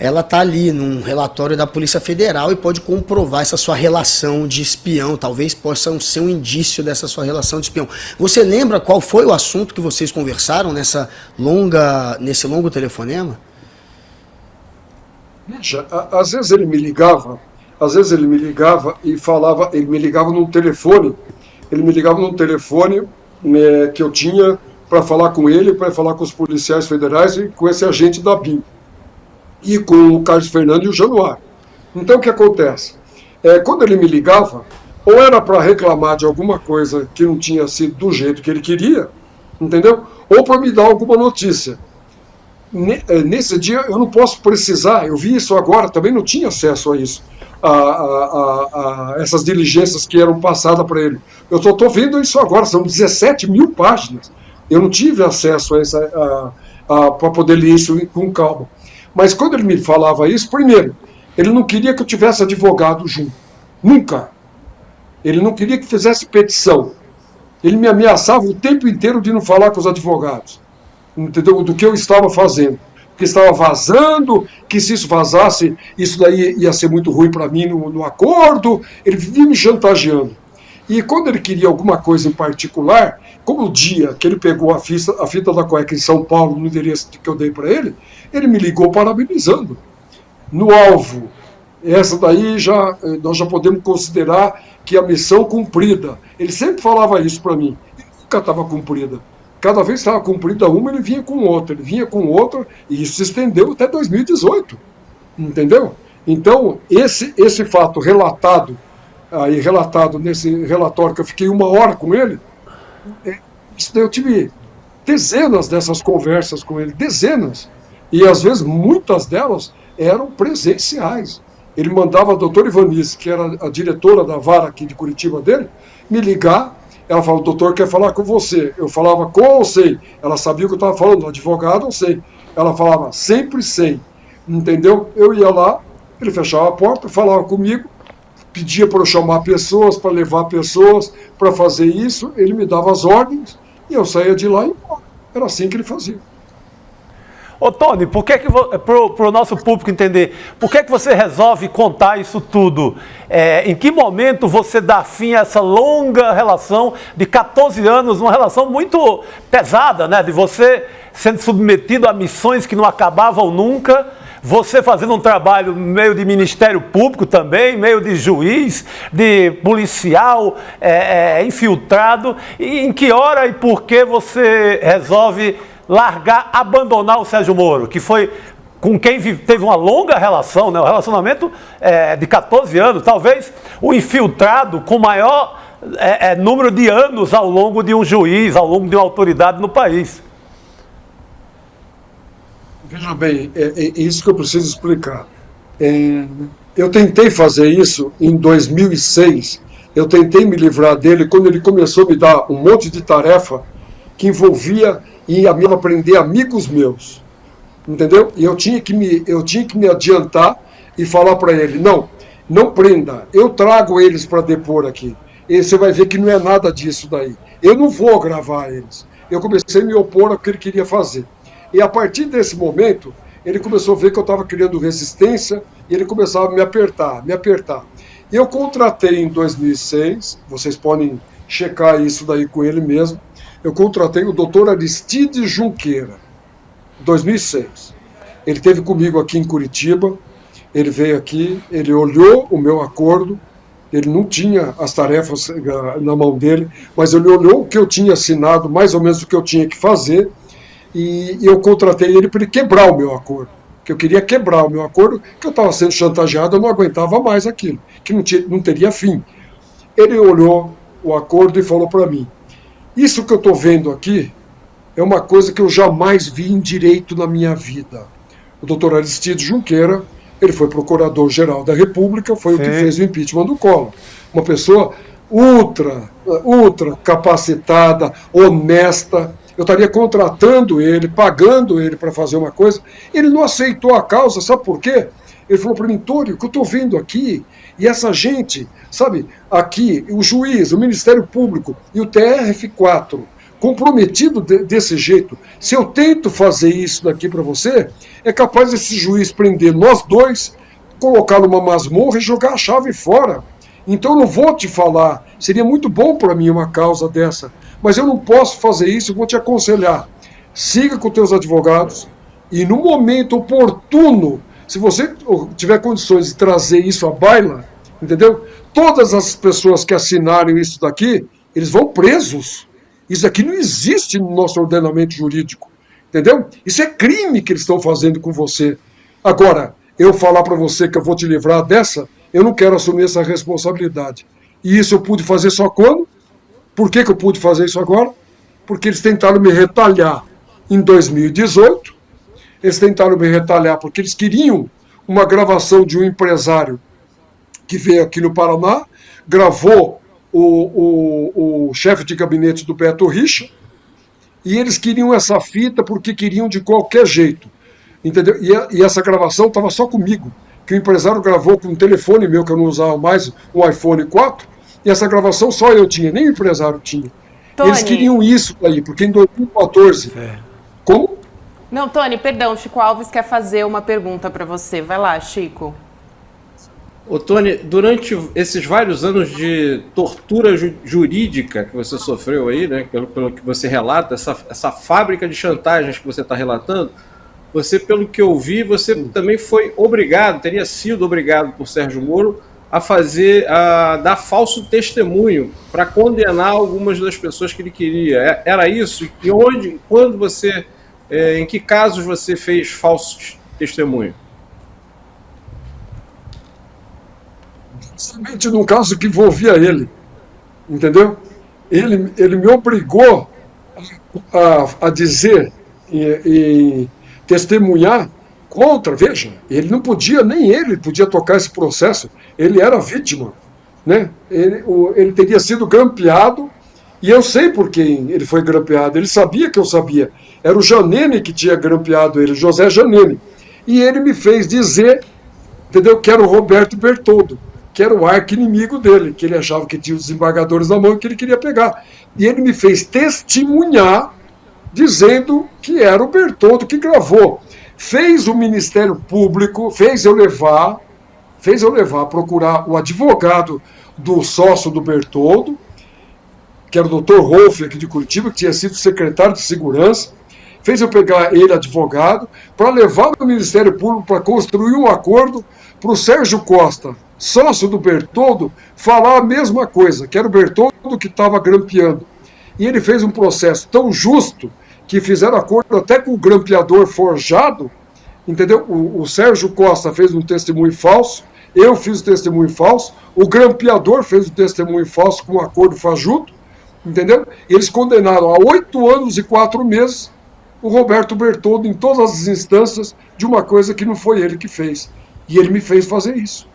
Ela está ali num relatório da Polícia Federal e pode comprovar essa sua relação de espião. Talvez possa ser um indício dessa sua relação de espião. Você lembra qual foi o assunto que vocês conversaram nesse longo telefonema? Veja, às vezes ele me ligava e falava, ele me ligava num telefone que eu tinha para falar com ele, para falar com os policiais federais e com esse agente da BIM, e com o Carlos Fernando e o Januário. Então o que acontece? Quando ele me ligava, ou era para reclamar de alguma coisa que não tinha sido do jeito que ele queria, entendeu? Ou para me dar alguma notícia. Nesse dia eu não posso precisar, eu vi isso agora, também não tinha acesso a isso, a essas diligências que eram passadas para ele. Eu só estou vendo isso agora, são 17 mil páginas. Eu não tive acesso para poder ler isso com calma. Mas quando ele me falava isso, primeiro, ele não queria que eu tivesse advogado junto. Nunca. Ele não queria que fizesse petição. Ele me ameaçava o tempo inteiro de não falar com os advogados. Entendeu? Do que eu estava fazendo. Porque estava vazando, que se isso vazasse, isso daí ia ser muito ruim para mim no acordo. Ele vivia me chantageando. E quando ele queria alguma coisa em particular, como o dia que ele pegou a fita da cueca em São Paulo, no endereço que eu dei para ele me ligou parabenizando. No alvo. Essa daí nós já podemos considerar que a missão cumprida. Ele sempre falava isso para mim. E nunca estava cumprida. Cada vez que estava cumprida uma, ele vinha com outra, e isso se estendeu até 2018, entendeu? Então, esse fato relatado nesse relatório, que eu fiquei 1 hora com ele, eu tive dezenas dessas conversas com ele, dezenas, e às vezes muitas delas eram presenciais. Ele mandava a doutora Ivanice, que era a diretora da vara aqui de Curitiba dele, me ligar. Ela falou: o doutor quer falar com você. Eu falava: com ou sem? Ela sabia o que eu estava falando, advogado ou sem? Ela falava: sempre sem. Entendeu? Eu ia lá, ele fechava a porta, falava comigo, pedia para eu chamar pessoas, para levar pessoas, para fazer isso, ele me dava as ordens e eu saía de lá e ia embora. Era assim que ele fazia. Ô Tony, por que para o nosso público entender, por que você resolve contar isso tudo? Em que momento você dá fim a essa longa relação de 14 anos, uma relação muito pesada, né? De você sendo submetido a missões que não acabavam nunca, você fazendo um trabalho meio de Ministério Público também, meio de juiz, de policial, infiltrado. E em que hora e por que você resolve abandonar o Sérgio Moro, que foi com quem teve uma longa relação, né? Um relacionamento de 14 anos, talvez o infiltrado com maior número de anos ao longo de um juiz, ao longo de uma autoridade no país. Veja bem, é isso que eu preciso explicar. Eu tentei fazer isso em 2006, eu tentei me livrar dele quando ele começou a me dar um monte de tarefa que envolvia e a mim aprender amigos meus, entendeu? E eu tinha que me adiantar e falar para ele: não prenda, eu trago eles para depor aqui. E você vai ver que não é nada disso daí. Eu não vou gravar eles. Eu comecei a me opor ao que ele queria fazer. E a partir desse momento, ele começou a ver que eu estava criando resistência e ele começava a me apertar. Eu contratei em 2006, vocês podem checar isso daí com ele mesmo, eu contratei o doutor Aristides Junqueira, em 2006. Ele esteve comigo aqui em Curitiba, ele veio aqui, ele olhou o meu acordo, ele não tinha as tarefas na mão dele, mas ele olhou o que eu tinha assinado, mais ou menos o que eu tinha que fazer, e eu contratei ele para ele quebrar o meu acordo, que eu queria quebrar o meu acordo, que eu estava sendo chantageado, eu não aguentava mais aquilo, que não teria fim. Ele olhou o acordo e falou para mim: isso que eu estou vendo aqui é uma coisa que eu jamais vi em direito na minha vida. O doutor Aristides Junqueira, ele foi procurador-geral da República, foi o que fez o impeachment do Collor. Uma pessoa ultra capacitada, honesta. Eu estaria contratando ele, pagando ele para fazer uma coisa. Ele não aceitou a causa, sabe por quê? Ele falou para mim, Tônio, que eu estou vendo aqui, e essa gente, sabe, aqui, o juiz, o Ministério Público e o TRF4, comprometido desse jeito, se eu tento fazer isso daqui para você, é capaz esse juiz prender nós dois, colocar numa masmorra e jogar a chave fora. Então eu não vou te falar, seria muito bom para mim uma causa dessa, mas eu não posso fazer isso, eu vou te aconselhar. Siga com teus advogados e no momento oportuno, se você tiver condições de trazer isso à baila, entendeu? Todas as pessoas que assinarem isso daqui, eles vão presos. Isso aqui não existe no nosso ordenamento jurídico, entendeu? Isso é crime que eles estão fazendo com você. Agora, eu falar para você que eu vou te livrar dessa, eu não quero assumir essa responsabilidade. E isso eu pude fazer só quando? Por que eu pude fazer isso agora? Porque eles tentaram me retalhar em 2018, eles tentaram me retalhar porque eles queriam uma gravação de um empresário que veio aqui no Paraná, gravou o chefe de gabinete do Beto Richa, e eles queriam essa fita porque queriam de qualquer jeito, entendeu? E essa gravação estava só comigo, que o empresário gravou com um telefone meu, que eu não usava mais, um iPhone 4, e essa gravação só eu tinha, nem o empresário tinha. Tony. Eles queriam isso aí, porque em 2014... Como? Não, Tony, perdão, Chico Alves quer fazer uma pergunta para você. Vai lá, Chico. Ô, Tony, durante esses vários anos de tortura jurídica que você sofreu aí, né, pelo que você relata, essa fábrica de chantagens que você está relatando, você, pelo que eu vi, você também foi obrigado, teria sido obrigado por Sérgio Moro a dar falso testemunho para condenar algumas das pessoas que ele queria. Era isso? E onde, quando você, em que casos você fez falso testemunho? Somente num caso que envolvia ele, entendeu? Ele me obrigou a dizer e testemunhar contra, veja, ele não podia, nem ele podia tocar esse processo, ele era vítima, né? Ele teria sido grampeado, e eu sei por quem ele foi grampeado, ele sabia que eu sabia, era o Janene que tinha grampeado ele, José Janene, e ele me fez dizer, entendeu, que era o Roberto Bertoldo, que era o arqui-inimigo dele, que ele achava que tinha os desembargadores na mão e que ele queria pegar, e ele me fez testemunhar, dizendo que era o Bertoldo que gravou. Fez o Ministério Público, fez eu levar a procurar o advogado do sócio do Bertoldo, que era o Dr. Rolf, aqui de Curitiba, que tinha sido secretário de Segurança, fez eu pegar ele, advogado, para levar no Ministério Público para construir um acordo para o Sérgio Costa, sócio do Bertoldo, falar a mesma coisa, que era o Bertoldo que estava grampeando. E ele fez um processo tão justo que fizeram acordo até com o grampeador forjado, entendeu? O Sérgio Costa fez um testemunho falso, eu fiz o testemunho falso, o grampeador fez o testemunho falso com um acordo fajuto, entendeu? E eles condenaram a 8 anos e 4 meses o Roberto Bertoldo em todas as instâncias de uma coisa que não foi ele que fez. E ele me fez fazer isso.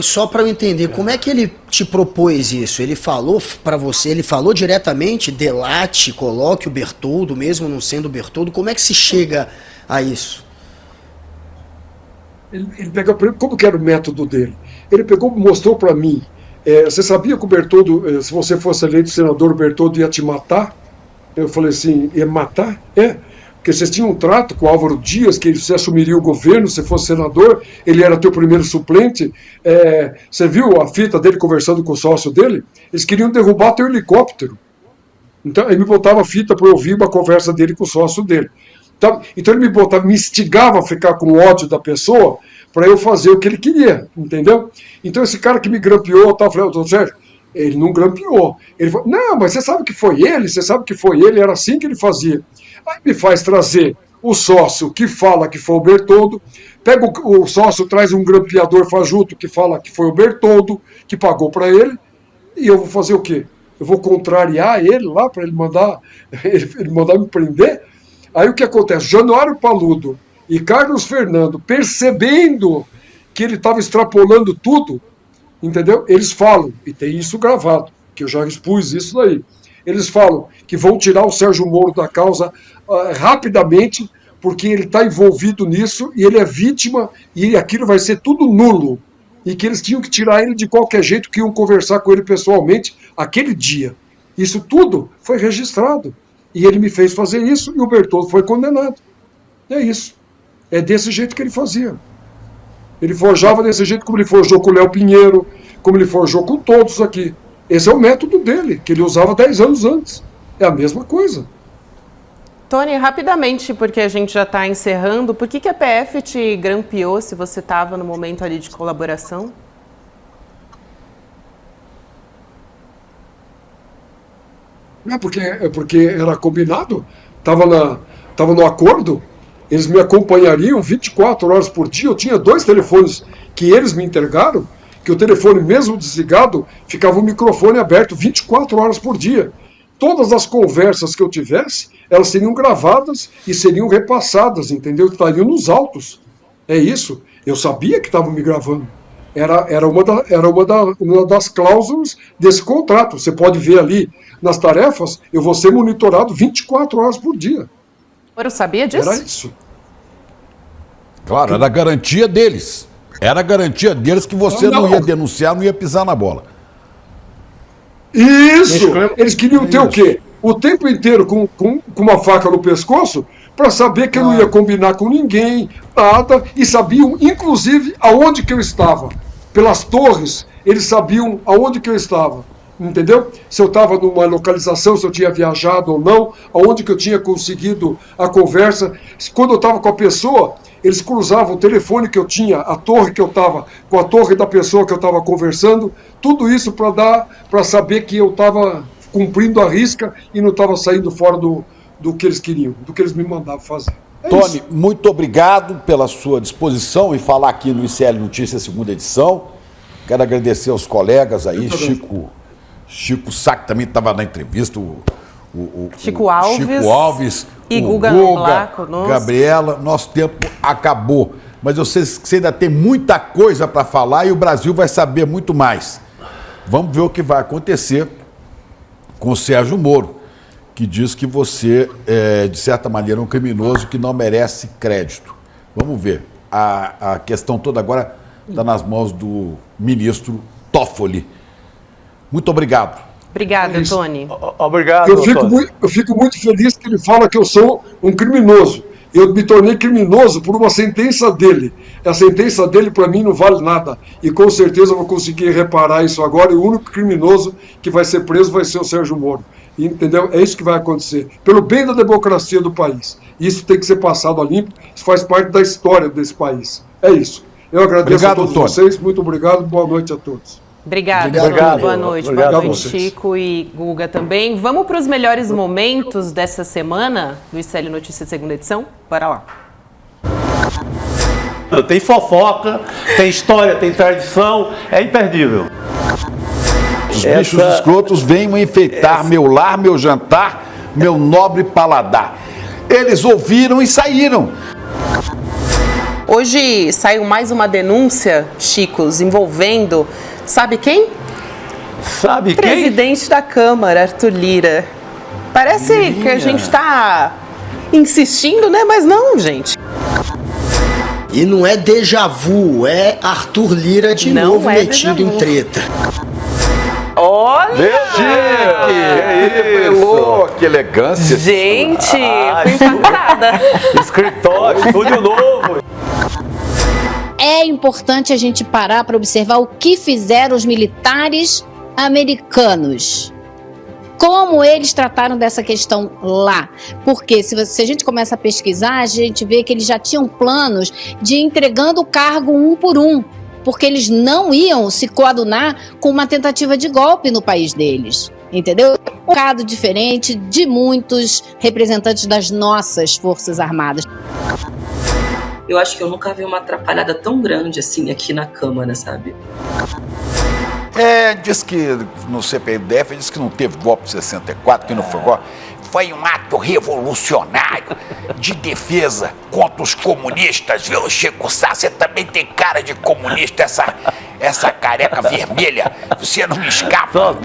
Só para eu entender, como é que ele te propôs isso? Ele falou para você, ele falou diretamente, delate, coloque o Bertoldo, mesmo não sendo o Bertoldo, como é que se chega a isso? Ele pegou, como que era o método dele? Ele pegou, mostrou para mim, você sabia que o Bertoldo, se você fosse eleito senador, o Bertoldo ia te matar? Eu falei assim, ia matar? Porque vocês tinham um trato com o Álvaro Dias, que você assumiria o governo, se fosse senador, ele era teu primeiro suplente. Você viu a fita dele conversando com o sócio dele? Eles queriam derrubar teu helicóptero. Então, ele me botava a fita para eu ouvir uma conversa dele com o sócio dele. Então ele me instigava a ficar com ódio da pessoa para eu fazer o que ele queria, entendeu? Então esse cara que me grampeou, eu falei, doutor Sérgio, ele não grampeou. Ele falou, não, mas você sabe que foi ele, era assim que ele fazia. Aí me faz trazer o sócio que fala que foi o Bertoldo, pega o sócio, traz um grampeador fajuto que fala que foi o Bertoldo, que pagou para ele, e eu vou fazer o quê? Eu vou contrariar ele lá para ele mandar me prender? Aí o que acontece? Januário Paludo e Carlos Fernando, percebendo que ele estava extrapolando tudo, entendeu? Eles falam, e tem isso gravado, que eu já expus isso daí, eles falam que vão tirar o Sérgio Moro da causa rapidamente, porque ele está envolvido nisso e ele é vítima e aquilo vai ser tudo nulo. E que eles tinham que tirar ele de qualquer jeito, que iam conversar com ele pessoalmente aquele dia. Isso tudo foi registrado. E ele me fez fazer isso e o Bertoldo foi condenado. É isso. É desse jeito que ele fazia. Ele forjava desse jeito como ele forjou com o Léo Pinheiro, como ele forjou com todos aqui. Esse é o método dele, que ele usava 10 anos antes. É a mesma coisa. Tony, rapidamente, porque a gente já está encerrando, por que a PF te grampeou se você estava no momento ali de colaboração? Porque era combinado, estava no acordo, eles me acompanhariam 24 horas por dia, eu tinha 2 telefones que eles me entregaram, que o telefone mesmo desligado, ficava o microfone aberto 24 horas por dia. Todas as conversas que eu tivesse, elas seriam gravadas e seriam repassadas, entendeu? Estariam nos autos. É isso. Eu sabia que estavam me gravando. Era uma das cláusulas desse contrato. Você pode ver ali nas tarefas, eu vou ser monitorado 24 horas por dia. Eu sabia disso? Era isso. Claro, era a garantia deles. Era a garantia deles que você não ia denunciar, não ia pisar na bola. Isso! Eles queriam ter o quê? O tempo inteiro com uma faca no pescoço para saber que eu não ia combinar com ninguém, nada, e sabiam, inclusive, aonde que eu estava. Pelas torres, eles sabiam aonde que eu estava. Entendeu? Se eu estava numa localização, se eu tinha viajado ou não, aonde que eu tinha conseguido a conversa. Quando eu estava com a pessoa, eles cruzavam o telefone que eu tinha, a torre que eu estava, com a torre da pessoa que eu estava conversando, tudo isso para saber que eu estava cumprindo a risca e não estava saindo fora do que eles queriam, do que eles me mandavam fazer. Tony, muito obrigado pela sua disposição em falar aqui no ICL Notícias, segunda edição. Quero agradecer aos colegas aí, Chico Sá, que também estava na entrevista, Chico Alves e Guga, Gabriela. Nosso tempo acabou, mas eu sei que você ainda tem muita coisa para falar e o Brasil vai saber muito mais. Vamos ver o que vai acontecer com o Sérgio Moro, que diz que você é, de certa maneira, um criminoso que não merece crédito. Vamos ver. A questão toda agora está nas mãos do ministro Toffoli. Muito obrigado. Obrigada, Tony. Obrigado. Eu fico muito feliz que ele fala que eu sou um criminoso. Eu me tornei criminoso por uma sentença dele. A sentença dele, para mim, não vale nada. E com certeza eu vou conseguir reparar isso agora. E o único criminoso que vai ser preso vai ser o Sérgio Moro. Entendeu? É isso que vai acontecer. Pelo bem da democracia do país. Isso tem que ser passado a limpo. Isso faz parte da história desse país. É isso. Eu agradeço a todos vocês. Muito obrigado. Boa noite a todos. Obrigada, boa noite. Boa noite, Chico e Guga também. Vamos para os melhores momentos dessa semana do ICL Notícias segunda edição? Bora lá. Tem fofoca, tem história, tem tradição, é imperdível. Os bichos escrotos vêm enfeitar meu lar, meu jantar, meu nobre paladar. Eles ouviram e saíram. Hoje saiu mais uma denúncia, Chicos, envolvendo... Sabe quem? Sabe quem? Presidente da Câmara, Arthur Lira. Parece que a gente está insistindo, né? Mas não, gente. E não é déjà vu, é Arthur Lira de novo metido em treta. Olha! Que elegância. Gente, fui impactada. Escritório, estúdio novo. É importante a gente parar para observar o que fizeram os militares americanos. Como eles trataram dessa questão lá. Porque se a gente começa a pesquisar, a gente vê que eles já tinham planos de ir entregando o cargo um por um. Porque eles não iam se coadunar com uma tentativa de golpe no país deles. Entendeu? Um caso diferente de muitos representantes das nossas Forças Armadas. Eu acho que eu nunca vi uma atrapalhada tão grande assim aqui na Câmara, sabe? Diz que no CPDF diz que não teve golpe de 64, que não foi golpe. Foi um ato revolucionário de defesa contra os comunistas, viu, Chico Sá? Você também tem cara de comunista, essa careca vermelha. Você não me escapa.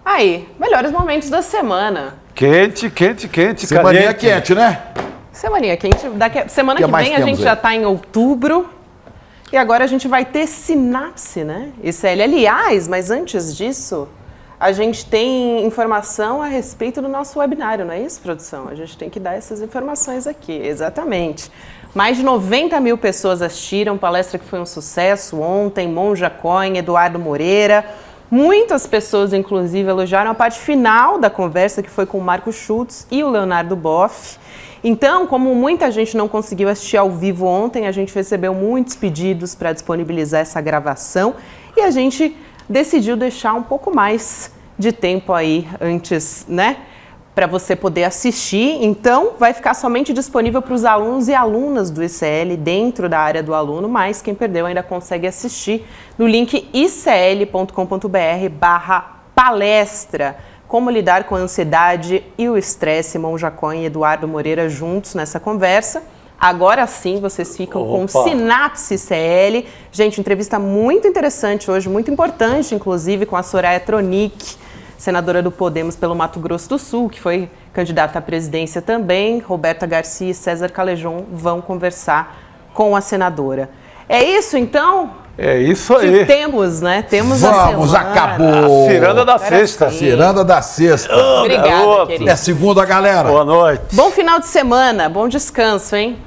Aí, melhores momentos da semana. Quente. Semaninha quente, né? Semaninha quente. Semana que vem a gente já está em outubro. E agora a gente vai ter Sinapse, né? ICL. Aliás, mas antes disso, a gente tem informação a respeito do nosso webinário, não é isso, produção? A gente tem que dar essas informações aqui, exatamente. Mais de 90 mil pessoas assistiram, palestra que foi um sucesso ontem, Monja Coin, Eduardo Moreira. Muitas pessoas, inclusive, elogiaram a parte final da conversa, que foi com o Marco Schultz e o Leonardo Boff. Então, como muita gente não conseguiu assistir ao vivo ontem, a gente recebeu muitos pedidos para disponibilizar essa gravação e a gente decidiu deixar um pouco mais de tempo aí antes, né, para você poder assistir. Então, vai ficar somente disponível para os alunos e alunas do ICL dentro da área do aluno, mas quem perdeu ainda consegue assistir no link icl.com.br/palestra. Como lidar com a ansiedade e o estresse, Monja Coin e Eduardo Moreira juntos nessa conversa. Agora sim, vocês ficam com Sinapse ICL. Gente, entrevista muito interessante hoje, muito importante, inclusive, com a Soraya Tronic, senadora do Podemos pelo Mato Grosso do Sul, que foi candidata à presidência também. Roberta Garcia e César Calejon vão conversar com a senadora. É isso, então? É isso aí. Que temos, né? Temos Vamos, acabou. A ciranda da sexta. Ciranda da sexta. Obrigada, querido. É segunda, galera. Boa noite. Bom final de semana, bom descanso, hein?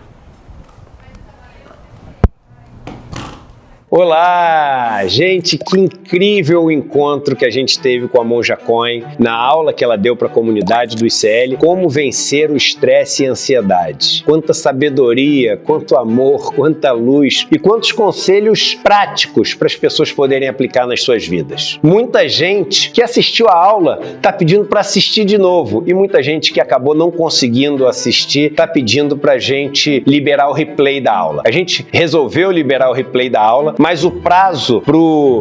Olá, gente, que incrível encontro que a gente teve com a Monja Coin na aula que ela deu para a comunidade do ICL, como vencer o estresse e a ansiedade. Quanta sabedoria, quanto amor, quanta luz e quantos conselhos práticos para as pessoas poderem aplicar nas suas vidas. Muita gente que assistiu a aula está pedindo para assistir de novo e muita gente que acabou não conseguindo assistir está pedindo para a gente liberar o replay da aula. A gente resolveu liberar o replay da aula, mas o prazo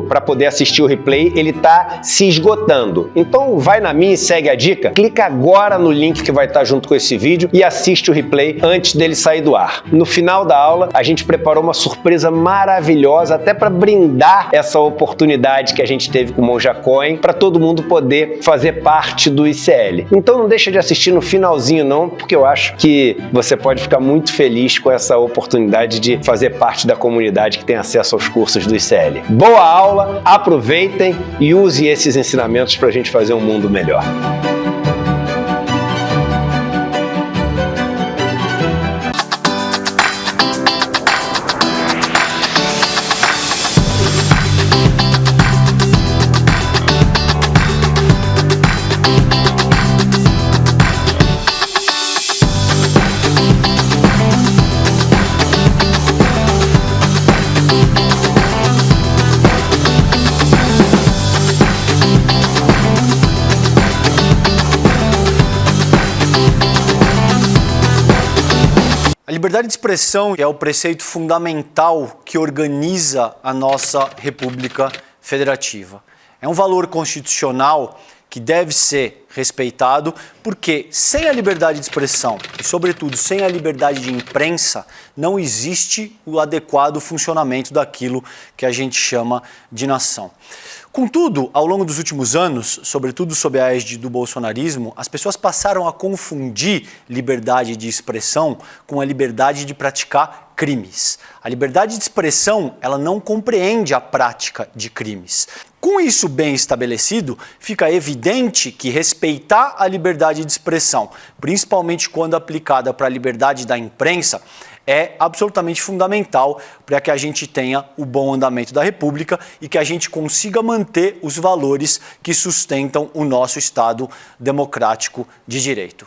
para poder assistir o replay, ele está se esgotando. Então vai na minha e segue a dica, clica agora no link que vai estar junto com esse vídeo e assiste o replay antes dele sair do ar. No final da aula, a gente preparou uma surpresa maravilhosa, até para brindar essa oportunidade que a gente teve com o Monja Coin, para todo mundo poder fazer parte do ICL. Então não deixa de assistir no finalzinho não, porque eu acho que você pode ficar muito feliz com essa oportunidade de fazer parte da comunidade que tem acesso aos cursos do ICL. Boa aula, aproveitem e usem esses ensinamentos para a gente fazer um mundo melhor. A liberdade de expressão é o preceito fundamental que organiza a nossa República Federativa. É um valor constitucional que deve ser respeitado, porque sem a liberdade de expressão e, sobretudo, sem a liberdade de imprensa, não existe o adequado funcionamento daquilo que a gente chama de nação. Contudo, ao longo dos últimos anos, sobretudo sob a égide do bolsonarismo, as pessoas passaram a confundir liberdade de expressão com a liberdade de praticar crimes. A liberdade de expressão, ela não compreende a prática de crimes. Com isso bem estabelecido, fica evidente que respeitar a liberdade de expressão, principalmente quando aplicada para a liberdade da imprensa, é absolutamente fundamental para que a gente tenha o bom andamento da República e que a gente consiga manter os valores que sustentam o nosso Estado democrático de direito.